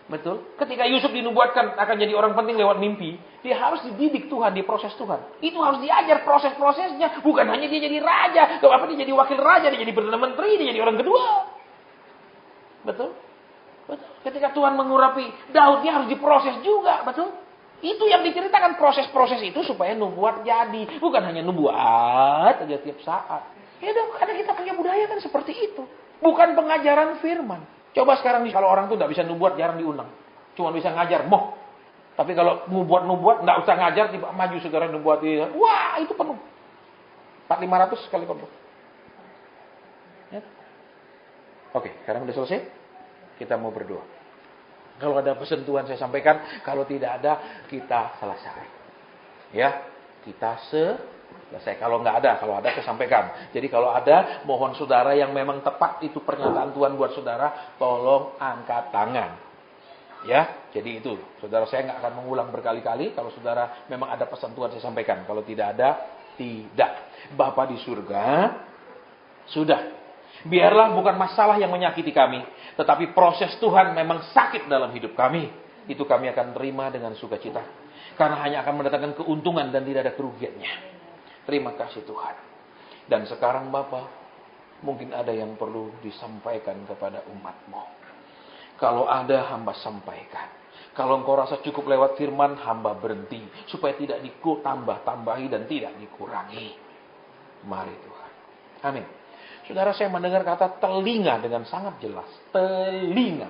Betul? Ketika Yusuf dinubuatkan akan jadi orang penting lewat mimpi, dia harus dididik Tuhan, diproses Tuhan. Itu harus diajar proses-prosesnya. Bukan hanya dia jadi raja. Apa dia jadi wakil raja, dia jadi perdana menteri, dia jadi orang kedua. Betul? Betul. Ketika Tuhan mengurapi Daud, dia harus diproses juga. Betul? Itu yang diceritakan proses-proses itu supaya nubuat jadi. Bukan hanya nubuat aja tiap saat. Ya dong, karena kita punya budaya kan seperti itu. Bukan pengajaran firman. Coba sekarang kalau orang tuh nggak bisa nubuat, jarang diundang. Cuma bisa ngajar, moh. Tapi kalau nubuat, nggak usah ngajar, tiba maju saudara nubuat. Wah, itu penuh. 400-500 sekali khotbah. Ya. Oke, sekarang udah selesai. Kita mau berdoa. Kalau ada pesan Tuhan saya sampaikan, kalau tidak ada kita selesai. Ya, kita selesai. Kalau ada saya sampaikan. Jadi kalau ada, mohon saudara yang memang tepat itu pernyataan Tuhan buat saudara, tolong angkat tangan. Ya, jadi itu. Saudara saya nggak akan mengulang berkali-kali. Kalau saudara memang ada pesan Tuhan saya sampaikan. Kalau tidak ada, tidak. Bapa di surga, sudah. Biarlah bukan masalah yang menyakiti kami, tetapi proses Tuhan memang sakit dalam hidup kami. Itu kami akan terima dengan sukacita. Karena hanya akan mendatangkan keuntungan dan tidak ada kerugiannya. Terima kasih Tuhan. Dan sekarang Bapa, mungkin ada yang perlu disampaikan kepada umat-Mu. Kalau ada, hamba sampaikan. Kalau engkau rasa cukup lewat firman, hamba berhenti. Supaya tidak ditambah-tambahi dan tidak dikurangi. Mari Tuhan. Amin. Saudara, saya mendengar kata telinga dengan sangat jelas. Telinga.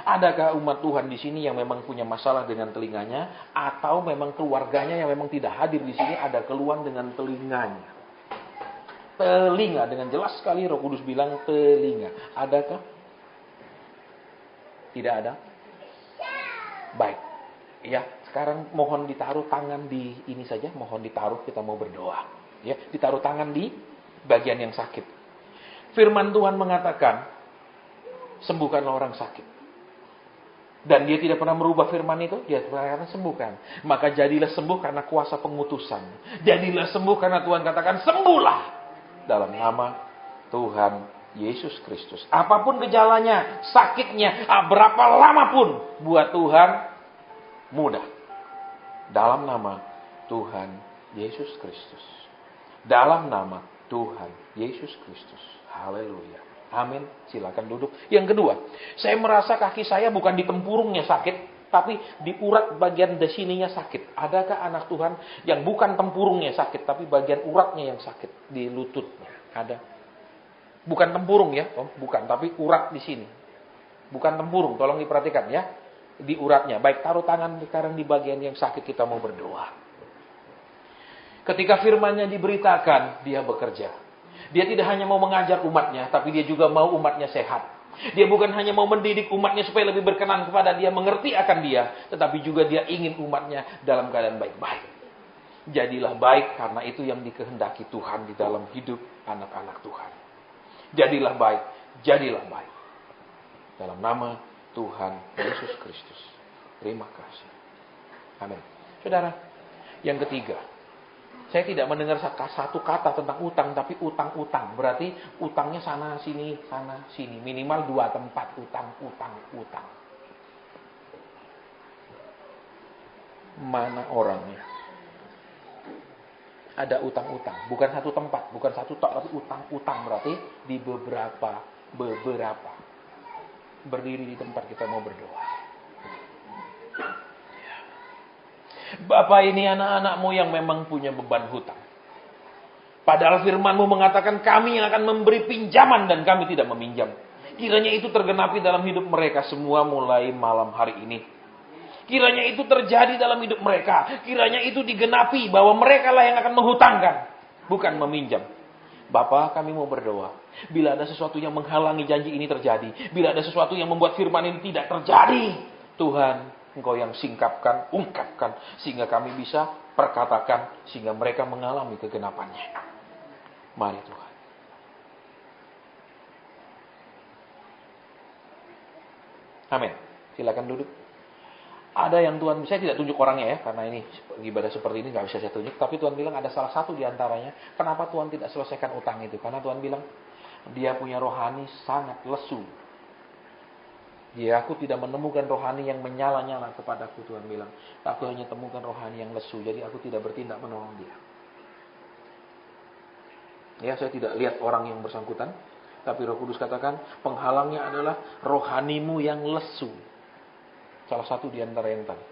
Adakah umat Tuhan di sini yang memang punya masalah dengan telinganya, atau memang keluarganya yang memang tidak hadir di sini ada keluhan dengan telinganya? Telinga dengan jelas sekali Roh Kudus bilang telinga. Adakah? Tidak ada? Baik. Ya, sekarang mohon ditaruh tangan di ini saja, mohon ditaruh, kita mau berdoa. Ya, ditaruh tangan di bagian yang sakit. Firman Tuhan mengatakan, sembuhkanlah orang sakit. Dan dia tidak pernah merubah firman itu. Dia pernah sembuhkan. Maka jadilah sembuh karena kuasa pengutusan. Jadilah sembuh karena Tuhan katakan sembuhlah. Dalam nama Tuhan Yesus Kristus. Apapun gejalanya, sakitnya, berapa lama pun buat Tuhan mudah. Dalam nama Tuhan Yesus Kristus. Dalam nama Tuhan Yesus Kristus. Haleluya. Amin. Silakan duduk. Yang kedua, saya merasa kaki saya bukan di tempurungnya sakit, tapi di urat bagian sininya sakit. Adakah anak Tuhan yang bukan tempurungnya sakit, tapi bagian uratnya yang sakit di lututnya? Ada. Bukan tempurung ya, bukan, tapi urat di sini. Bukan tempurung, tolong diperhatikan ya. Di uratnya. Baik, taruh tangan sekarang di bagian yang sakit, kita mau berdoa. Ketika firman-Nya diberitakan, dia bekerja. Dia tidak hanya mau mengajar umatnya, tapi dia juga mau umatnya sehat. Dia bukan hanya mau mendidik umatnya supaya lebih berkenan kepada dia, mengerti akan dia, tetapi juga dia ingin umatnya dalam keadaan baik-baik. Jadilah baik, karena itu yang dikehendaki Tuhan di dalam hidup anak-anak Tuhan. Jadilah baik, jadilah baik. Dalam nama Tuhan Yesus Kristus. Terima kasih. Amin. Saudara, yang ketiga. Saya tidak mendengar satu kata tentang utang, tapi utang-utang. Berarti utangnya sana, sini. Minimal 2 tempat. Utang. Mana orangnya? Ada utang-utang. Bukan satu tempat, bukan satu tok, tapi utang-utang. Berarti di beberapa. Berdiri di tempat, kita mau berdoa. Bapak, ini anak-anakmu yang memang punya beban hutang. Padahal firman-Mu mengatakan kami yang akan memberi pinjaman dan kami tidak meminjam. Kiranya itu tergenapi dalam hidup mereka semua mulai malam hari ini. Kiranya itu terjadi dalam hidup mereka. Kiranya itu digenapi bahwa mereka lah yang akan menghutangkan, bukan meminjam. Bapak, kami mau berdoa. Bila ada sesuatu yang menghalangi janji ini terjadi, bila ada sesuatu yang membuat firman ini tidak terjadi, Tuhan, Engkau yang singkapkan, ungkapkan, sehingga kami bisa perkatakan, sehingga mereka mengalami kegenapannya. Mari Tuhan. Amin. Silakan duduk. Ada yang Tuhan, saya tidak tunjuk orangnya ya, karena ini ibadah seperti ini nggak bisa saya tunjuk. Tapi Tuhan bilang ada salah satu di antaranya. Kenapa Tuhan tidak selesaikan utang itu? Karena Tuhan bilang dia punya rohani sangat lesu. Aku tidak menemukan rohani yang menyala-nyala kepadaku, Tuhan bilang. Aku hanya temukan rohani yang lesu, jadi aku tidak bertindak menolong dia. Ya, saya tidak lihat orang yang bersangkutan, tapi Roh Kudus katakan penghalangnya adalah rohanimu yang lesu. Salah satu di antara yang tadi.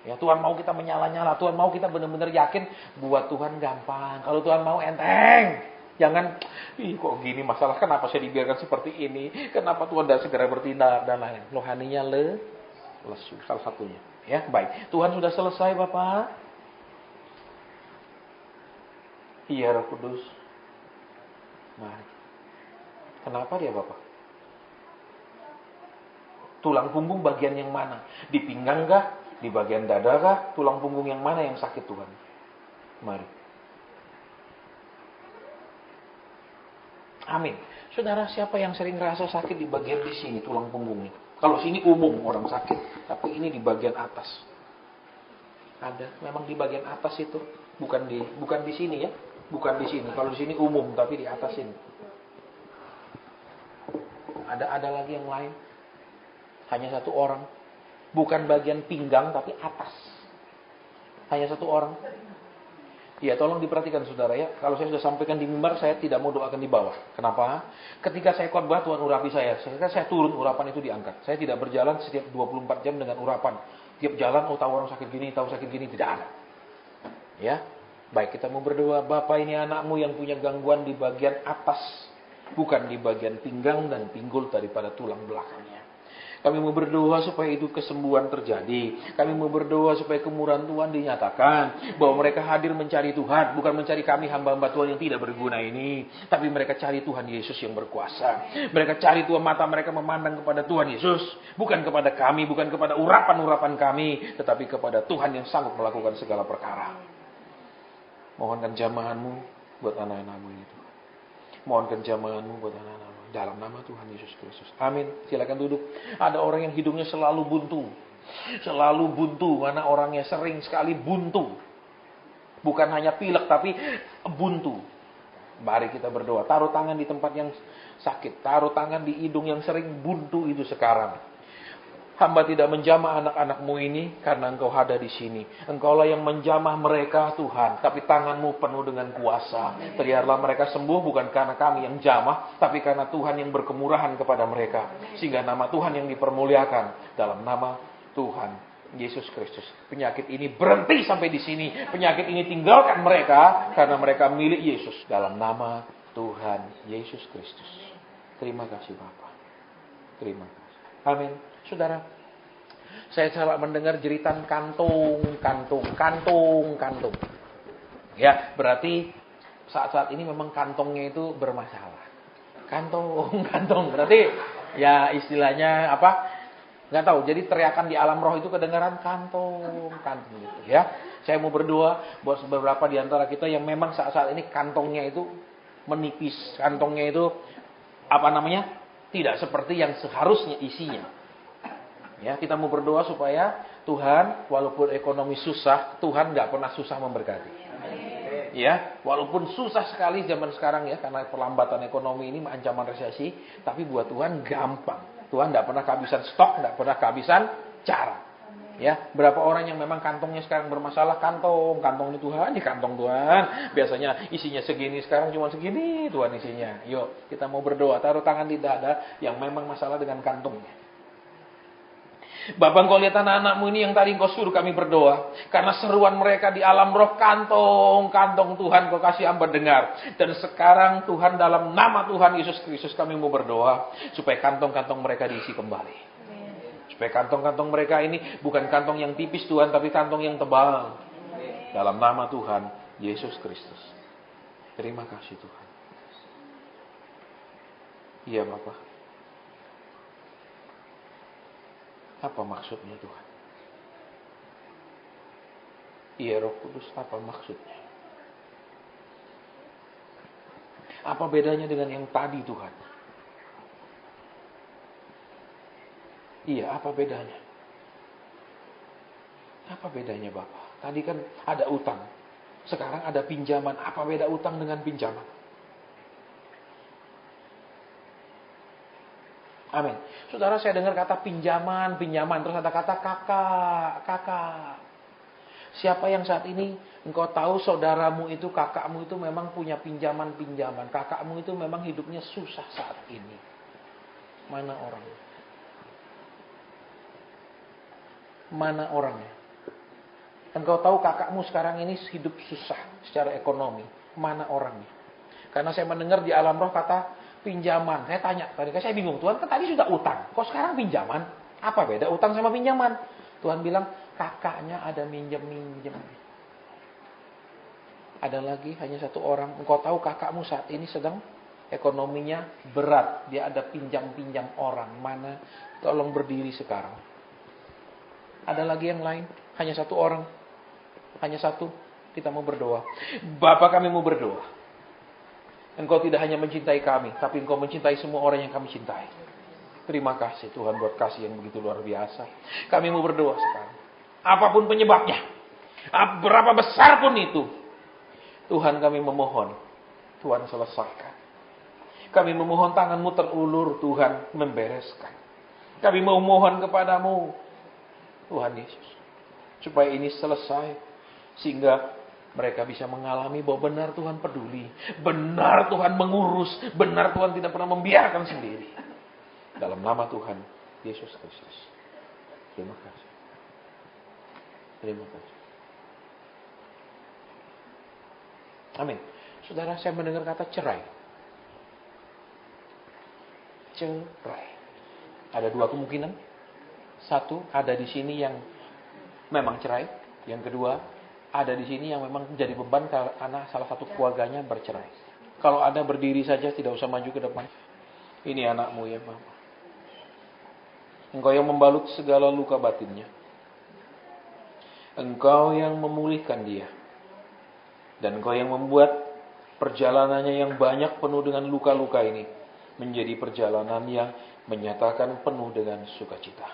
Ya, Tuhan mau kita menyala-nyala, Tuhan mau kita benar-benar yakin buat Tuhan gampang. Kalau Tuhan mau enteng. Jangan, kok gini masalah, kenapa saya dibiarkan seperti ini? Kenapa Tuhan tidak segera bertindak dan lain. Rohaninya lesu, salah satunya. Ya, baik. Tuhan sudah selesai, Bapak. Iya, Roh Kudus. Mari. Kenapa dia, Bapak? Tulang punggung bagian yang mana? Di pinggang kah? Di bagian dada kah? Tulang punggung yang mana yang sakit, Tuhan? Mari. Amin. Saudara, siapa yang sering rasa sakit di bagian di sini, tulang punggungnya? Kalau sini umum orang sakit, tapi ini di bagian atas. Ada, memang di bagian atas itu, bukan di sini ya, bukan di sini. Kalau di sini umum, tapi di atas ini. Ada lagi yang lain. Hanya satu orang, bukan bagian pinggang, tapi atas. Hanya satu orang. Ya, tolong diperhatikan saudara ya. Kalau saya sudah sampaikan di mimbar, saya tidak mau doakan di bawah. Kenapa? Ketika saya khotbah, Tuhan urapi saya. Ketika saya turun, urapan itu diangkat. Saya tidak berjalan setiap 24 jam dengan urapan. Tiap jalan, tahu orang sakit gini, tahu sakit gini. Tidak ada. Ya, baik, kita mau berdoa. Bapak, ini anakmu yang punya gangguan di bagian atas. Bukan di bagian pinggang dan pinggul daripada tulang belakangnya. Kami mau berdoa supaya itu kesembuhan terjadi. Kami mau berdoa supaya kemurahan Tuhan dinyatakan. Bahwa mereka hadir mencari Tuhan. Bukan mencari kami hamba-hamba Tuhan yang tidak berguna ini. Tapi mereka cari Tuhan Yesus yang berkuasa. Mereka cari Tuhan, mata mereka memandang kepada Tuhan Yesus. Bukan kepada kami, bukan kepada urapan-urapan kami. Tetapi kepada Tuhan yang sanggup melakukan segala perkara. Mohonkan jamahanmu buat anak-anakmu itu. Mohonkan jamahanmu buat anak-anakmu. Dalam nama Tuhan Yesus Kristus. Amin. Silakan duduk. Ada orang yang hidupnya selalu buntu. Selalu buntu. Mana orangnya sering sekali buntu. Bukan hanya pilek, tapi buntu. Mari kita berdoa. Taruh tangan di tempat yang sakit. Taruh tangan di hidung yang sering buntu itu sekarang. Hamba tidak menjamah anak-anak-Mu ini karena Engkau ada di sini. Engkaulah yang menjamah mereka, Tuhan. Tapi tangan-Mu penuh dengan kuasa. Biarlah mereka sembuh bukan karena kami yang jamah, tapi karena Tuhan yang berkemurahan kepada mereka. Sehingga nama Tuhan yang dipermuliakan dalam nama Tuhan Yesus Kristus. Penyakit ini berhenti sampai di sini. Penyakit ini tinggalkan mereka karena mereka milik Yesus. Dalam nama Tuhan Yesus Kristus. Terima kasih Bapa. Terima kasih. Amin. Saudara, saya salah mendengar jeritan kantung. Ya, berarti saat-saat ini memang kantongnya itu bermasalah. Kantong. Berarti ya istilahnya apa? Nggak tahu. Jadi teriakan di alam roh itu kedengaran kantong gitu ya. Saya mau berdoa buat beberapa di antara kita yang memang saat-saat ini kantongnya itu menipis. Kantongnya itu tidak seperti yang seharusnya isinya. Ya, kita mau berdoa supaya Tuhan, walaupun ekonomi susah, Tuhan nggak pernah susah memberkati. Ya, walaupun susah sekali zaman sekarang ya, karena perlambatan ekonomi ini ancaman resesi, tapi buat Tuhan gampang. Tuhan nggak pernah kehabisan stok, nggak pernah kehabisan cara. Ya, berapa orang yang memang kantongnya sekarang bermasalah, kantong ini Tuhan, di kantong Tuhan. Biasanya isinya segini, sekarang cuma segini Tuhan isinya. Yuk, kita mau berdoa, taruh tangan di dada yang memang masalah dengan kantongnya. Bapak, Engkau lihat anak-anak-Mu ini yang tadi Engkau suruh kami berdoa. Karena seruan mereka di alam roh, kantong Tuhan Kau kasih hamba dengar. Dan sekarang Tuhan dalam nama Tuhan Yesus Kristus kami mau berdoa. Supaya kantong-kantong mereka diisi kembali. Supaya kantong-kantong mereka ini bukan kantong yang tipis Tuhan, tapi kantong yang tebal. Dalam nama Tuhan Yesus Kristus. Terima kasih Tuhan. Iya Bapak. Apa maksudnya Tuhan? Iya Roh Kudus, apa maksudnya? Apa bedanya dengan yang tadi Tuhan? Iya, apa bedanya? Apa bedanya Bapak? Tadi kan ada utang. Sekarang ada pinjaman. Apa beda utang dengan pinjaman? Amin. Saudara, saya dengar kata pinjaman. Terus ada kata kakak. Siapa yang saat ini engkau tahu saudaramu itu, kakakmu itu memang punya pinjaman. Kakakmu itu memang hidupnya susah saat ini. Mana orangnya? Engkau tahu kakakmu sekarang ini hidup susah secara ekonomi. Mana orangnya? Karena saya mendengar di alam roh kata pinjaman. Saya tanya, tadi saya bingung. Tuhan kan tadi sudah utang. Kok sekarang pinjaman? Apa beda utang sama pinjaman? Tuhan bilang, kakaknya ada minjem. Ada lagi hanya satu orang. Engkau tahu kakakmu saat ini sedang ekonominya berat. Dia ada pinjam orang. Mana? Tolong berdiri sekarang. Ada lagi yang lain. Hanya satu orang. Hanya satu. Kita mau berdoa. Bapak, kami mau berdoa. Engkau tidak hanya mencintai kami, tapi Engkau mencintai semua orang yang kami cintai. Terima kasih Tuhan buat kasih yang begitu luar biasa. Kami mau berdoa sekarang. Apapun penyebabnya, berapa besar pun itu, Tuhan kami memohon, Tuhan selesaikan. Kami memohon tangan-Mu terulur, Tuhan membereskan. Kami mau mohon kepadamu, Tuhan Yesus, supaya ini selesai, sehingga mereka bisa mengalami bahwa benar Tuhan peduli. Benar Tuhan mengurus. Benar Tuhan tidak pernah membiarkan sendiri. Dalam nama Tuhan Yesus Kristus. Terima kasih. Amin. Saudara, saya mendengar kata cerai. Ada dua kemungkinan. Satu, ada di sini yang memang cerai. Yang kedua, ada di sini yang memang menjadi beban karena salah satu keluarganya bercerai. Kalau ada berdiri saja, tidak usah maju ke depan. Ini anakmu ya Bapak. Engkau yang membalut segala luka batinnya. Engkau yang memulihkan dia. Dan Engkau yang membuat perjalanannya yang banyak penuh dengan luka-luka ini menjadi perjalanan yang menyatakan penuh dengan sukacita.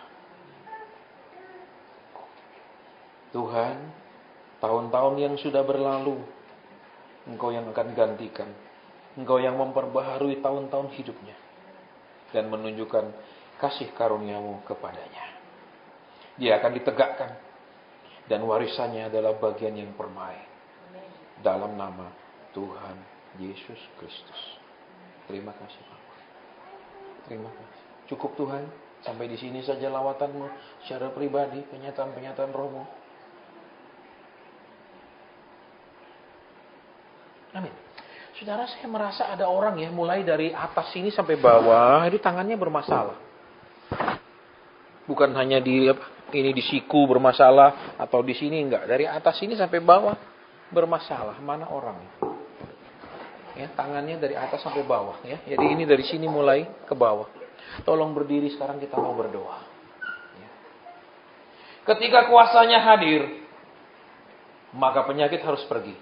Tuhan, tahun-tahun yang sudah berlalu, Engkau yang akan gantikan. Engkau yang memperbaharui tahun-tahun hidupnya dan menunjukkan kasih karuniamu kepadanya. Dia akan ditegakkan dan warisannya adalah bagian yang permai dalam nama Tuhan Yesus Kristus. Terima kasih Bapak. Terima kasih. Cukup Tuhan, sampai di sini saja lawatanmu secara pribadi, penyataan-penyataan rohmu. Amin. Saudara, saya merasa ada orang ya, mulai dari atas sini sampai bawah, itu tangannya bermasalah. Bukan hanya di di siku bermasalah atau di sini enggak. Dari atas sini sampai bawah bermasalah. Mana orang? Ya, tangannya dari atas sampai bawah ya. Jadi ini dari sini mulai ke bawah. Tolong berdiri, sekarang kita mau berdoa. Ya. Ketika kuasanya hadir, maka penyakit harus pergi.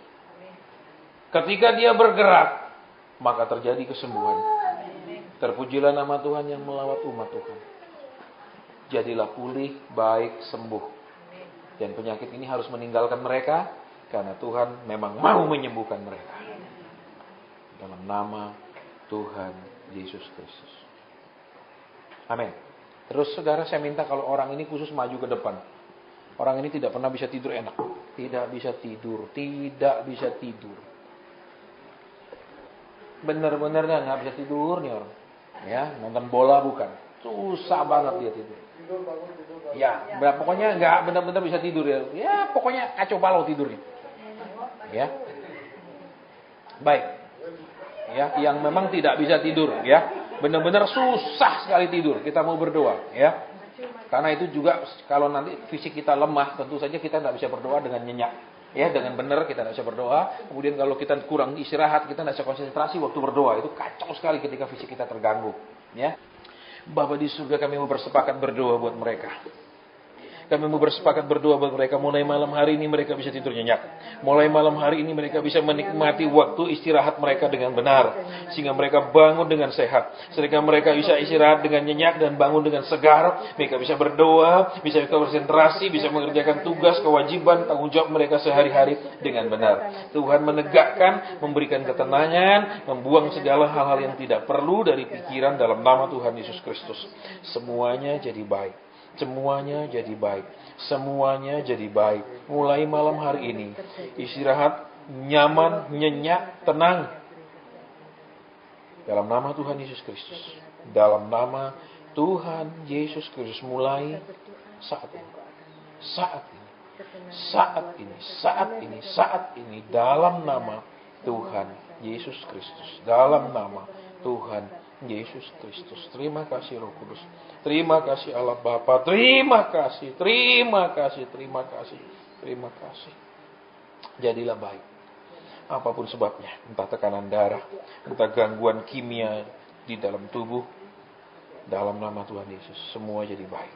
Ketika dia bergerak, maka terjadi kesembuhan. Terpujilah nama Tuhan yang melawat umat Tuhan. Jadilah pulih, baik, sembuh. Dan penyakit ini harus meninggalkan mereka, karena Tuhan memang mau menyembuhkan mereka. Dalam nama Tuhan Yesus Kristus. Amin. Terus saudara, saya minta kalau orang ini khusus maju ke depan. Orang ini tidak pernah bisa tidur enak. Tidak bisa tidur. Tidak bisa tidur. Bener-bener nggak bisa tidur nih orang. Ya, nonton bola bukan. Susah banget dia tidur. Ya, pokoknya nggak benar-benar bisa tidur ya. Ya, pokoknya kacau balau tidurnya. Ya. Baik. Ya, yang memang tidak bisa tidur ya. Benar-benar susah sekali tidur. Kita mau berdoa ya. Karena itu juga kalau nanti fisik kita lemah, tentu saja kita tidak bisa berdoa dengan nyenyak. Ya, dengan benar kita tidak bisa berdoa. Kemudian kalau kita kurang istirahat, kita tidak bisa konsentrasi waktu berdoa. Itu kacau sekali ketika fisik kita terganggu. Ya, Bapa di surga, kami mau bersepakat berdoa buat mereka. Kami mau bersepakat berdoa buat mereka. Mulai malam hari ini mereka bisa tidur nyenyak. Mulai malam hari ini mereka bisa menikmati waktu istirahat mereka dengan benar. Sehingga mereka bangun dengan sehat. Sehingga mereka bisa istirahat dengan nyenyak dan bangun dengan segar. Mereka bisa berdoa, bisa konsentrasi, bisa mengerjakan tugas, kewajiban, tanggung jawab mereka sehari-hari dengan benar. Tuhan menegakkan, memberikan ketenangan, membuang segala hal-hal yang tidak perlu dari pikiran dalam nama Tuhan Yesus Kristus. Semuanya jadi baik. Semuanya jadi baik. Semuanya jadi baik. Mulai malam hari ini, istirahat, nyaman, nyenyak, tenang. Dalam nama Tuhan Yesus Kristus. Dalam nama Tuhan Yesus Kristus. Mulai saat ini. Saat ini. Saat ini. Saat ini. Saat ini. Dalam nama Tuhan Yesus Kristus. Dalam nama Tuhan Yesus Kristus. Terima kasih Roh Kudus. Terima kasih Allah Bapa. Terima kasih. Terima kasih. Terima kasih. Terima kasih. Jadilah baik. Apapun sebabnya. Entah tekanan darah. Entah gangguan kimia di dalam tubuh. Dalam nama Tuhan Yesus. Semua jadi baik.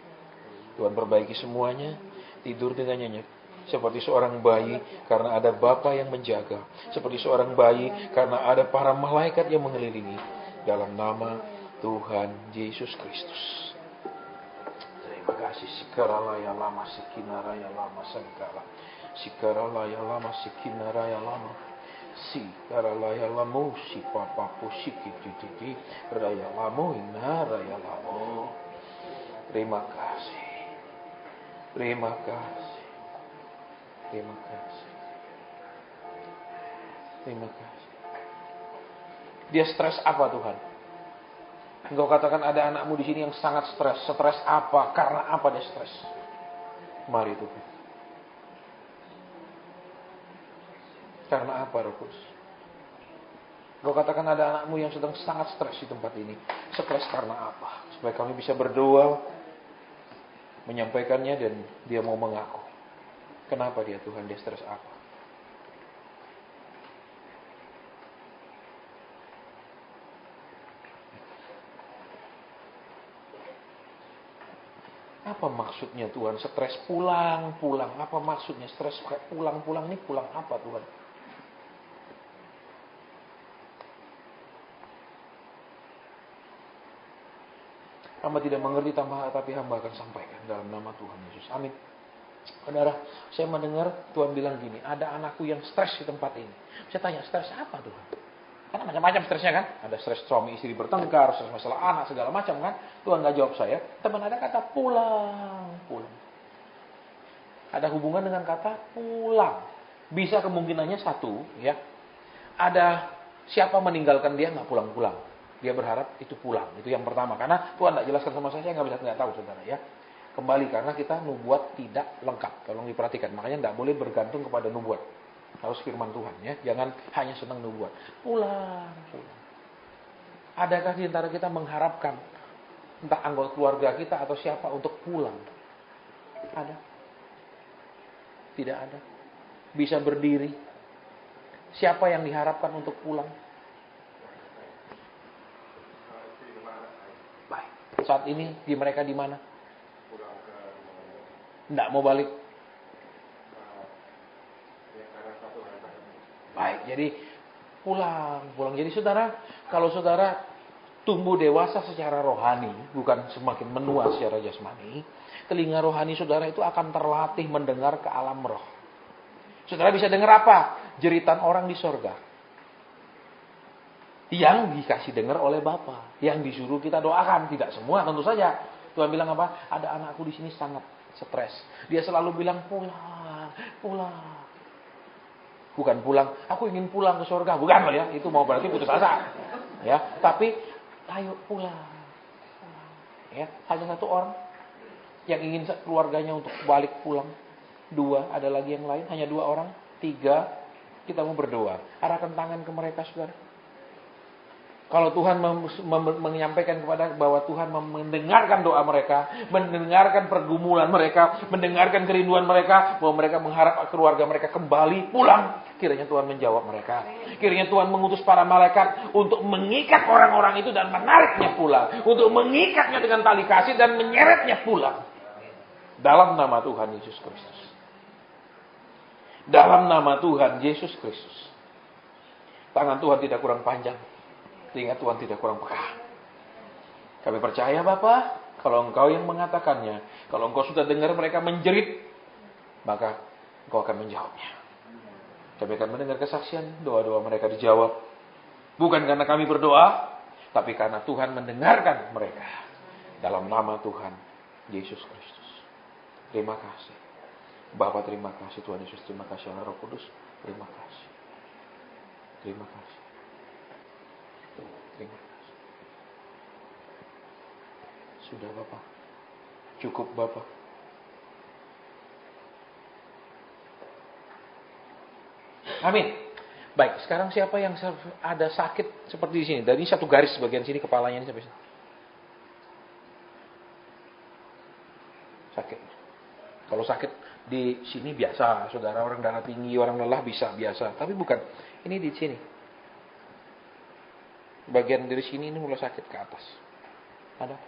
Tuhan perbaiki semuanya. Tidur dengan nyenyak. Seperti seorang bayi karena ada Bapa yang menjaga. Seperti seorang bayi karena ada para malaikat yang mengelilingi. Dalam nama Tuhan Yesus Kristus. Terima kasih. Sikaralaya lama sikinaraya lama sangkala. Sikaralaya lama sikinaraya lama. Sikaralaya lamu si papa pusiki titi raya lamu inaraya lamu. Terima kasih. Terima kasih. Terima kasih. Terima kasih. Dia stres apa Tuhan? Engkau katakan ada anakmu di sini yang sangat stres. Stres apa? Karena apa dia stres? Mari Tuhan. Karena apa Roh Kudus? Engkau katakan ada anakmu yang sedang sangat stres di tempat ini. Stres karena apa? Supaya kami bisa berdoa, menyampaikannya dan dia mau mengaku. Kenapa dia Tuhan? Dia stres apa? Apa maksudnya Tuhan? Stres pulang-pulang. Apa maksudnya stres pulang-pulang ini? Pulang apa Tuhan? Hamba tidak mengerti tapi hamba akan sampaikan dalam nama Tuhan Yesus. Amin. Saudara, saya mendengar Tuhan bilang gini, ada anakku yang stres di tempat ini. Saya tanya, stres apa Tuhan? Karena macam-macam stresnya kan. Ada stres suami istri bertengkar, stres masalah anak, segala macam kan. Tuhan nggak jawab saya. Teman ada kata pulang, pulang. Ada hubungan dengan kata pulang. Bisa kemungkinannya satu, ya. Ada siapa meninggalkan dia nggak pulang-pulang. Dia berharap itu pulang. Itu yang pertama. Karena Tuhan nggak jelaskan sama saya nggak tahu saudara ya. Kembali karena kita nubuat tidak lengkap. Tolong diperhatikan. Makanya nggak boleh bergantung kepada nubuat. Harus firman Tuhan ya. Jangan hanya senang nubuat. Pulang, pulang. Adakah di antara kita mengharapkan entah anggota keluarga kita atau siapa untuk pulang? Ada? Tidak ada. Bisa berdiri. Siapa yang diharapkan untuk pulang? Baik. Saat ini di mereka di mana? Nggak mau balik. Baik, jadi pulang. Jadi saudara, kalau saudara tumbuh dewasa secara rohani, bukan semakin menua secara jasmani, telinga rohani saudara itu akan terlatih mendengar ke alam roh. Saudara bisa dengar apa? Jeritan orang di sorga. Yang dikasih dengar oleh Bapa, yang disuruh kita doakan, tidak semua tentu saja. Tuhan bilang apa? Ada anakku di sini sangat stres. Dia selalu bilang pulang, pulang. Bukan pulang, aku ingin pulang ke surga. Bukan loh ya, itu mau berarti putus asa. Ya, tapi ayo pulang. Ya, hanya satu orang yang ingin keluarganya untuk balik pulang. 2, ada lagi yang lain, hanya 2 orang. 3, kita mau berdoa. Arahkan tangan ke mereka, saudara. Kalau Tuhan menyampaikan kepada bahwa Tuhan mendengarkan doa mereka, mendengarkan pergumulan mereka, mendengarkan kerinduan mereka, bahwa mereka mengharap keluarga mereka kembali pulang, kiranya Tuhan menjawab mereka. Kiranya Tuhan mengutus para malaikat untuk mengikat orang-orang itu dan menariknya pulang, untuk mengikatnya dengan tali kasih dan menyeretnya pulang. Dalam nama Tuhan Yesus Kristus. Dalam nama Tuhan Yesus Kristus. Tangan Tuhan tidak kurang panjang. Telinga Tuhan tidak kurang peka. Kami percaya Bapa, kalau Engkau yang mengatakannya, kalau Engkau sudah dengar mereka menjerit, maka Engkau akan menjawabnya. Kami akan mendengar kesaksian, doa-doa mereka dijawab. Bukan karena kami berdoa, tapi karena Tuhan mendengarkan mereka. Dalam nama Tuhan Yesus Kristus. Terima kasih. Bapa terima kasih, Tuhan Yesus terima kasih, Allah Roh Kudus terima kasih. Terima kasih. Terima kasih. Sudah Bapak. Cukup Bapak. Amin. Baik, sekarang siapa yang ada sakit seperti di sini? Dari satu garis bagian sini kepalanya ini sampai sini. Sakit. Kalau sakit di sini biasa, saudara, orang darah tinggi, orang lelah bisa biasa, tapi bukan. Ini di sini. Bagian dari sini ini mulai sakit ke atas. Ada?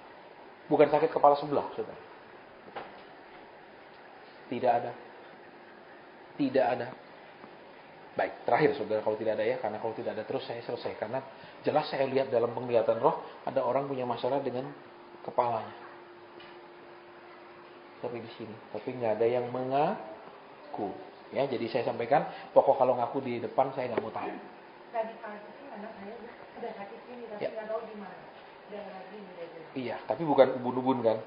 Bukan sakit kepala sebelah, saudara. Tidak ada. Tidak ada. Baik, terakhir saudara, kalau tidak ada ya, karena kalau tidak ada terus saya selesai. Karena jelas saya lihat dalam penglihatan roh, ada orang punya masalah dengan kepalanya. Tapi di sini, tapi nggak ada yang mengaku. Ya, jadi saya sampaikan, pokok kalau ngaku di depan saya nggak mau tahu. Tadi pagi anak saya udah sakit sini, tapi nggak tahu di mana. Iya, tapi bukan ubun-ubun kan?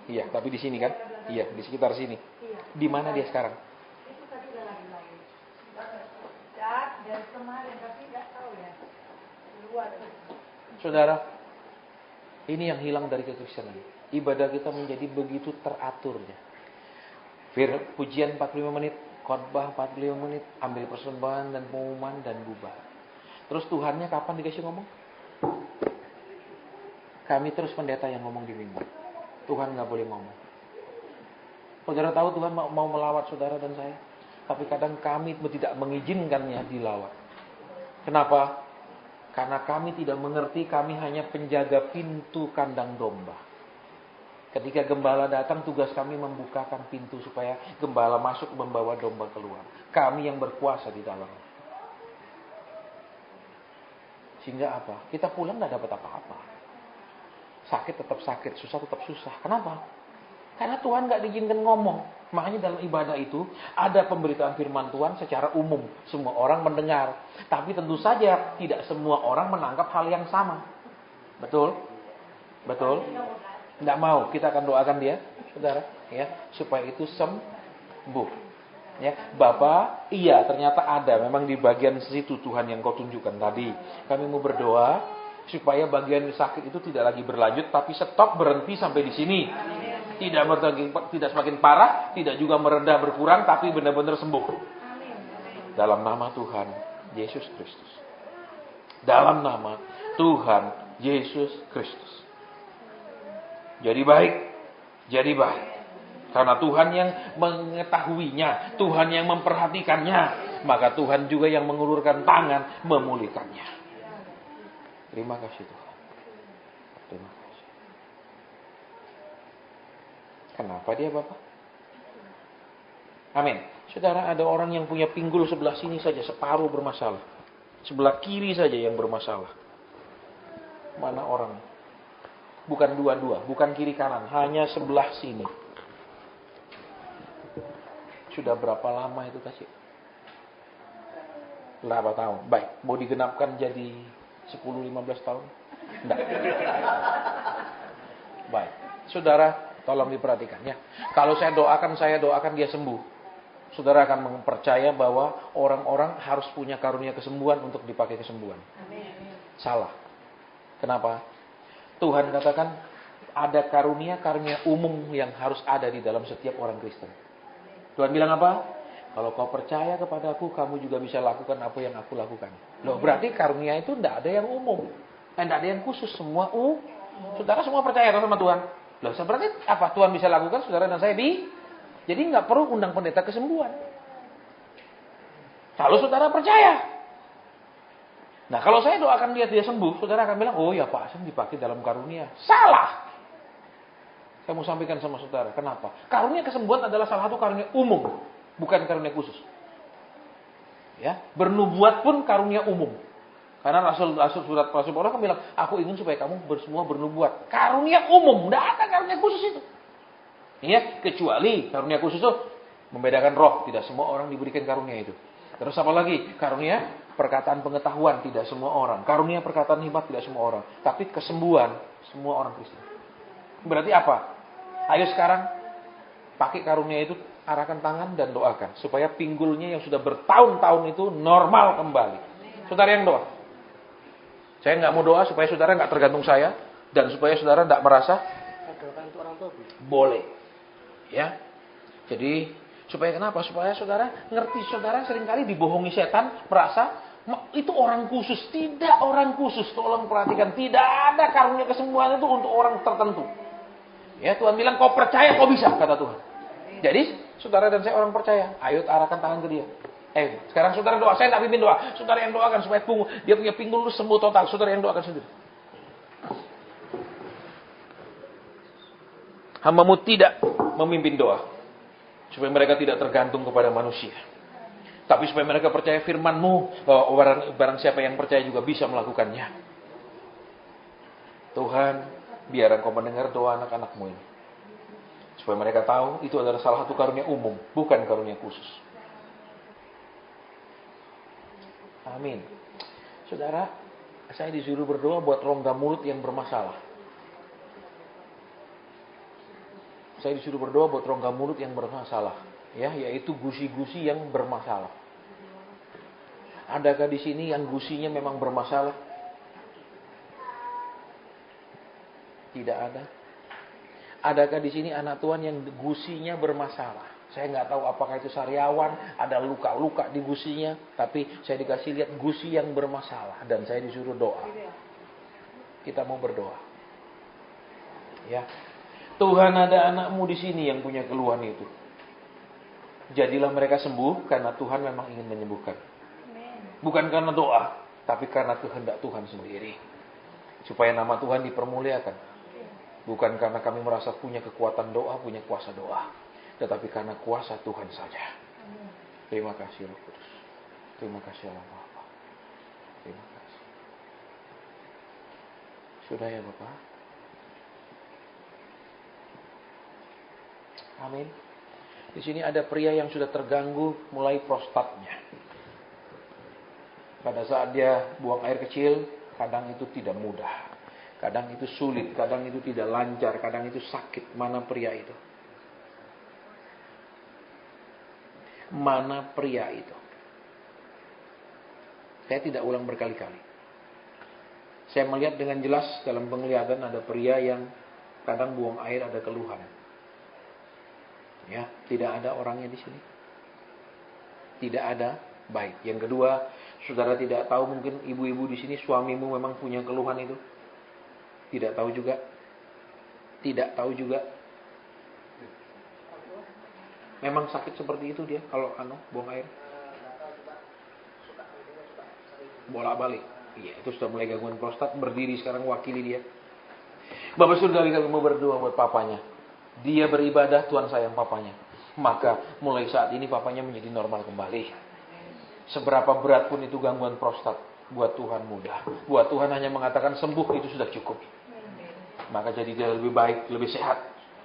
Iya, tapi di sini kan? Iya, di sekitar sini. Iya. Di mana dia sekarang? Itu tadi udah lagi. Dan kemarin tapi nggak tahu ya. Luar. Saudara, ini yang hilang dari kekristenan. Ibadah kita menjadi begitu teraturnya. Pujian 45 menit, khotbah 45 menit, ambil persembahan dan pengumuman dan bubar. Terus Tuhannya kapan dikasih ngomong? Kami terus pendeta yang ngomong di mimbar. Tuhan nggak boleh ngomong. Saudara tahu Tuhan mau melawat saudara dan saya. Tapi kadang kami tidak mengizinkannya dilawat. Kenapa? Karena kami tidak mengerti, kami hanya penjaga pintu kandang domba. Ketika gembala datang, tugas kami membukakan pintu supaya gembala masuk membawa domba keluar. Kami yang berkuasa di dalam. Sehingga apa? Kita pulang tidak dapat apa-apa. Sakit tetap sakit, susah tetap susah. Kenapa? Karena Tuhan nggak diizinkan ngomong. Makanya dalam ibadah itu ada pemberitaan firman Tuhan secara umum. Semua orang mendengar. Tapi tentu saja tidak semua orang menangkap hal yang sama. Betul? Betul? Tidak mau. Kita akan doakan dia, saudara, ya, supaya itu sembuh. Ya, Bapak, iya ternyata ada. Memang di bagian situ Tuhan yang kau tunjukkan tadi. Kami mau berdoa supaya bagian sakit itu tidak lagi berlanjut, tapi stop, berhenti sampai di sini. Tidak semakin parah, tidak juga mereda berkurang, tapi benar-benar sembuh. Dalam nama Tuhan Yesus Kristus. Dalam nama Tuhan Yesus Kristus. Jadi baik, jadi baik. Karena Tuhan yang mengetahuinya, Tuhan yang memperhatikannya, maka Tuhan juga yang mengulurkan tangan memulihkannya. Terima kasih Tuhan. Terima kasih. Kenapa dia Bapak? Amin. Saudara, ada orang yang punya pinggul sebelah sini saja separuh bermasalah. Sebelah kiri saja yang bermasalah. Mana orang? Bukan dua-dua, bukan kiri kanan, hanya sebelah sini. Sudah berapa lama itu kasih? Berapa tahun? Baik, mau digenapkan jadi 10-15 tahun? Enggak. Baik. Saudara, tolong diperhatikan ya. Kalau saya doakan dia sembuh. Saudara akan mempercaya bahwa orang-orang harus punya karunia kesembuhan untuk dipakai kesembuhan. Salah. Kenapa? Tuhan katakan ada karunia umum yang harus ada di dalam setiap orang Kristen. Tuhan bilang apa? Kalau kau percaya kepadaku, kamu juga bisa lakukan apa yang aku lakukan. Loh, berarti karunia itu tidak ada yang umum. Tidak ada yang khusus. Semua saudara semua percaya sama Tuhan. Loh, berarti apa Tuhan bisa lakukan, saudara dan saya jadi nggak perlu undang pendeta kesembuhan. Kalau saudara percaya. Nah, kalau saya doakan dia sembuh, saudara akan bilang, oh ya Pak, saya dipakai dalam karunia. Salah. Saya mau sampaikan sama saudara, kenapa? Karunia kesembuhan adalah salah satu karunia umum, bukan karunia khusus. Ya, bernubuat pun karunia umum. Karena Rasul Paulus kan bilang, aku ingin supaya kamu semua bernubuat. Karunia umum, tidak ada karunia khusus itu. Ya, kecuali karunia khusus itu membedakan roh, tidak semua orang diberikan karunia itu. Terus apa lagi? Karunia perkataan pengetahuan, tidak semua orang. Karunia perkataan hikmat, tidak semua orang. Tapi kesembuhan, semua orang Kristen. Berarti apa? Ayo sekarang pakai karunia itu, arahkan tangan dan doakan supaya pinggulnya yang sudah bertahun-tahun itu normal kembali. Saudara yang doa. Saya nggak mau doa supaya saudara nggak tergantung saya dan supaya saudara nggak merasa boleh. Ya. Jadi supaya kenapa? Supaya saudara ngerti, saudara seringkali dibohongi setan, merasa itu orang khusus. Tidak orang khusus. Tolong perhatikan, tidak ada karunia kesembuhan itu untuk orang tertentu. Ya, Tuhan bilang kau percaya kau bisa, kata Tuhan. Jadi, saudara dan saya orang percaya. Ayo arahkan tangan ke dia. Sekarang saudara doa, saya tak pimpin doa. Saudara yang doakan supaya dia punya pinggul itu sembuh total. Saudara yang doakan sendiri. Hamba-Mu tidak memimpin doa supaya mereka tidak tergantung kepada manusia. Tapi supaya mereka percaya firman-Mu, bahwa barang siapa yang percaya juga bisa melakukannya. Tuhan, biar Engkau mendengar doa anak-anak-Mu ini. Supaya mereka tahu itu adalah salah satu karunia umum, bukan karunia khusus. Amin. Saudara, saya disuruh berdoa buat rongga mulut yang bermasalah. Saya disuruh berdoa buat rongga mulut yang bermasalah. Ya, yaitu gusi-gusi yang bermasalah. Adakah di sini yang gusinya memang bermasalah? Tidak ada. Adakah di sini anak Tuhan yang gusinya bermasalah? Saya nggak tahu apakah itu sariawan, ada luka-luka di gusinya, tapi saya dikasih lihat gusi yang bermasalah dan saya disuruh doa. Kita mau berdoa. Ya. Tuhan, ada anak-Mu di sini yang punya keluhan itu. Jadilah mereka sembuh karena Tuhan memang ingin menyembuhkan. Bukan karena doa, tapi karena kehendak Tuhan sendiri. Supaya nama Tuhan dipermuliakan. Bukan karena kami merasa punya kekuatan doa, punya kuasa doa. Tetapi karena kuasa Tuhan saja. Terima kasih Roh Kudus. Terima kasih Allah Bapa. Terima kasih. Sudah ya Bapak? Amin. Di sini ada pria yang sudah terganggu mulai prostatnya. Pada saat dia buang air kecil, kadang itu tidak mudah. Kadang itu sulit, kadang itu tidak lancar, kadang itu sakit. Mana pria itu? Mana pria itu? Saya tidak ulang berkali-kali. Saya melihat dengan jelas dalam penglihatan ada pria yang kadang buang air ada keluhan. Ya, tidak ada orangnya di sini. Tidak ada. Baik. Yang kedua, saudara tidak tahu mungkin ibu-ibu di sini suamimu memang punya keluhan itu. Tidak tahu juga. Tidak tahu juga. Memang sakit seperti itu dia kalau buang air. Bolak-balik. Iya, itu sudah mulai gangguan prostat. Berdiri sekarang wakili dia. Bapak Surgawi, kami mau berdoa buat papanya. Dia beribadah, Tuhan sayang papanya. Maka mulai saat ini papanya menjadi normal kembali. Seberapa berat pun itu gangguan prostat, buat Tuhan mudah. Buat Tuhan hanya mengatakan sembuh itu sudah cukup. Maka jadi dia lebih baik, lebih sehat.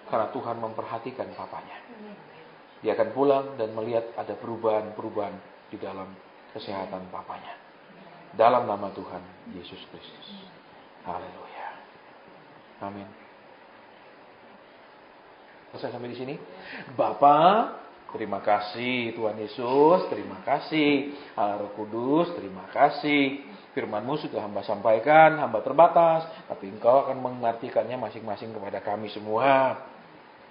Karena Tuhan memperhatikan papanya. Dia akan pulang dan melihat ada perubahan-perubahan di dalam kesehatan papanya. Dalam nama Tuhan Yesus Kristus. Haleluya. Amin. Selesai sampai di sini. Bapa, terima kasih Tuhan Yesus, terima kasih Allah Roh Kudus, terima kasih. Firman-Mu sudah hamba sampaikan, hamba terbatas, tapi Engkau akan mengartikannya masing-masing kepada kami semua.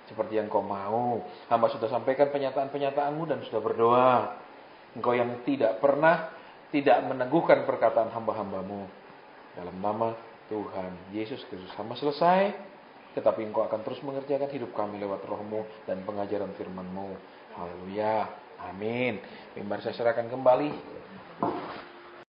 Seperti yang Kau mau. Hamba sudah sampaikan penyataan-penyataanmu dan sudah berdoa. Engkau yang tidak pernah tidak meneguhkan perkataan hamba-hambamu. Dalam nama Tuhan Yesus Kristus. Hamba selesai. Tetapi Engkau akan terus mengerjakan hidup kami lewat Roh-Mu dan pengajaran firman-Mu. Haleluya. Amin. Mimbar saya serahkan kembali.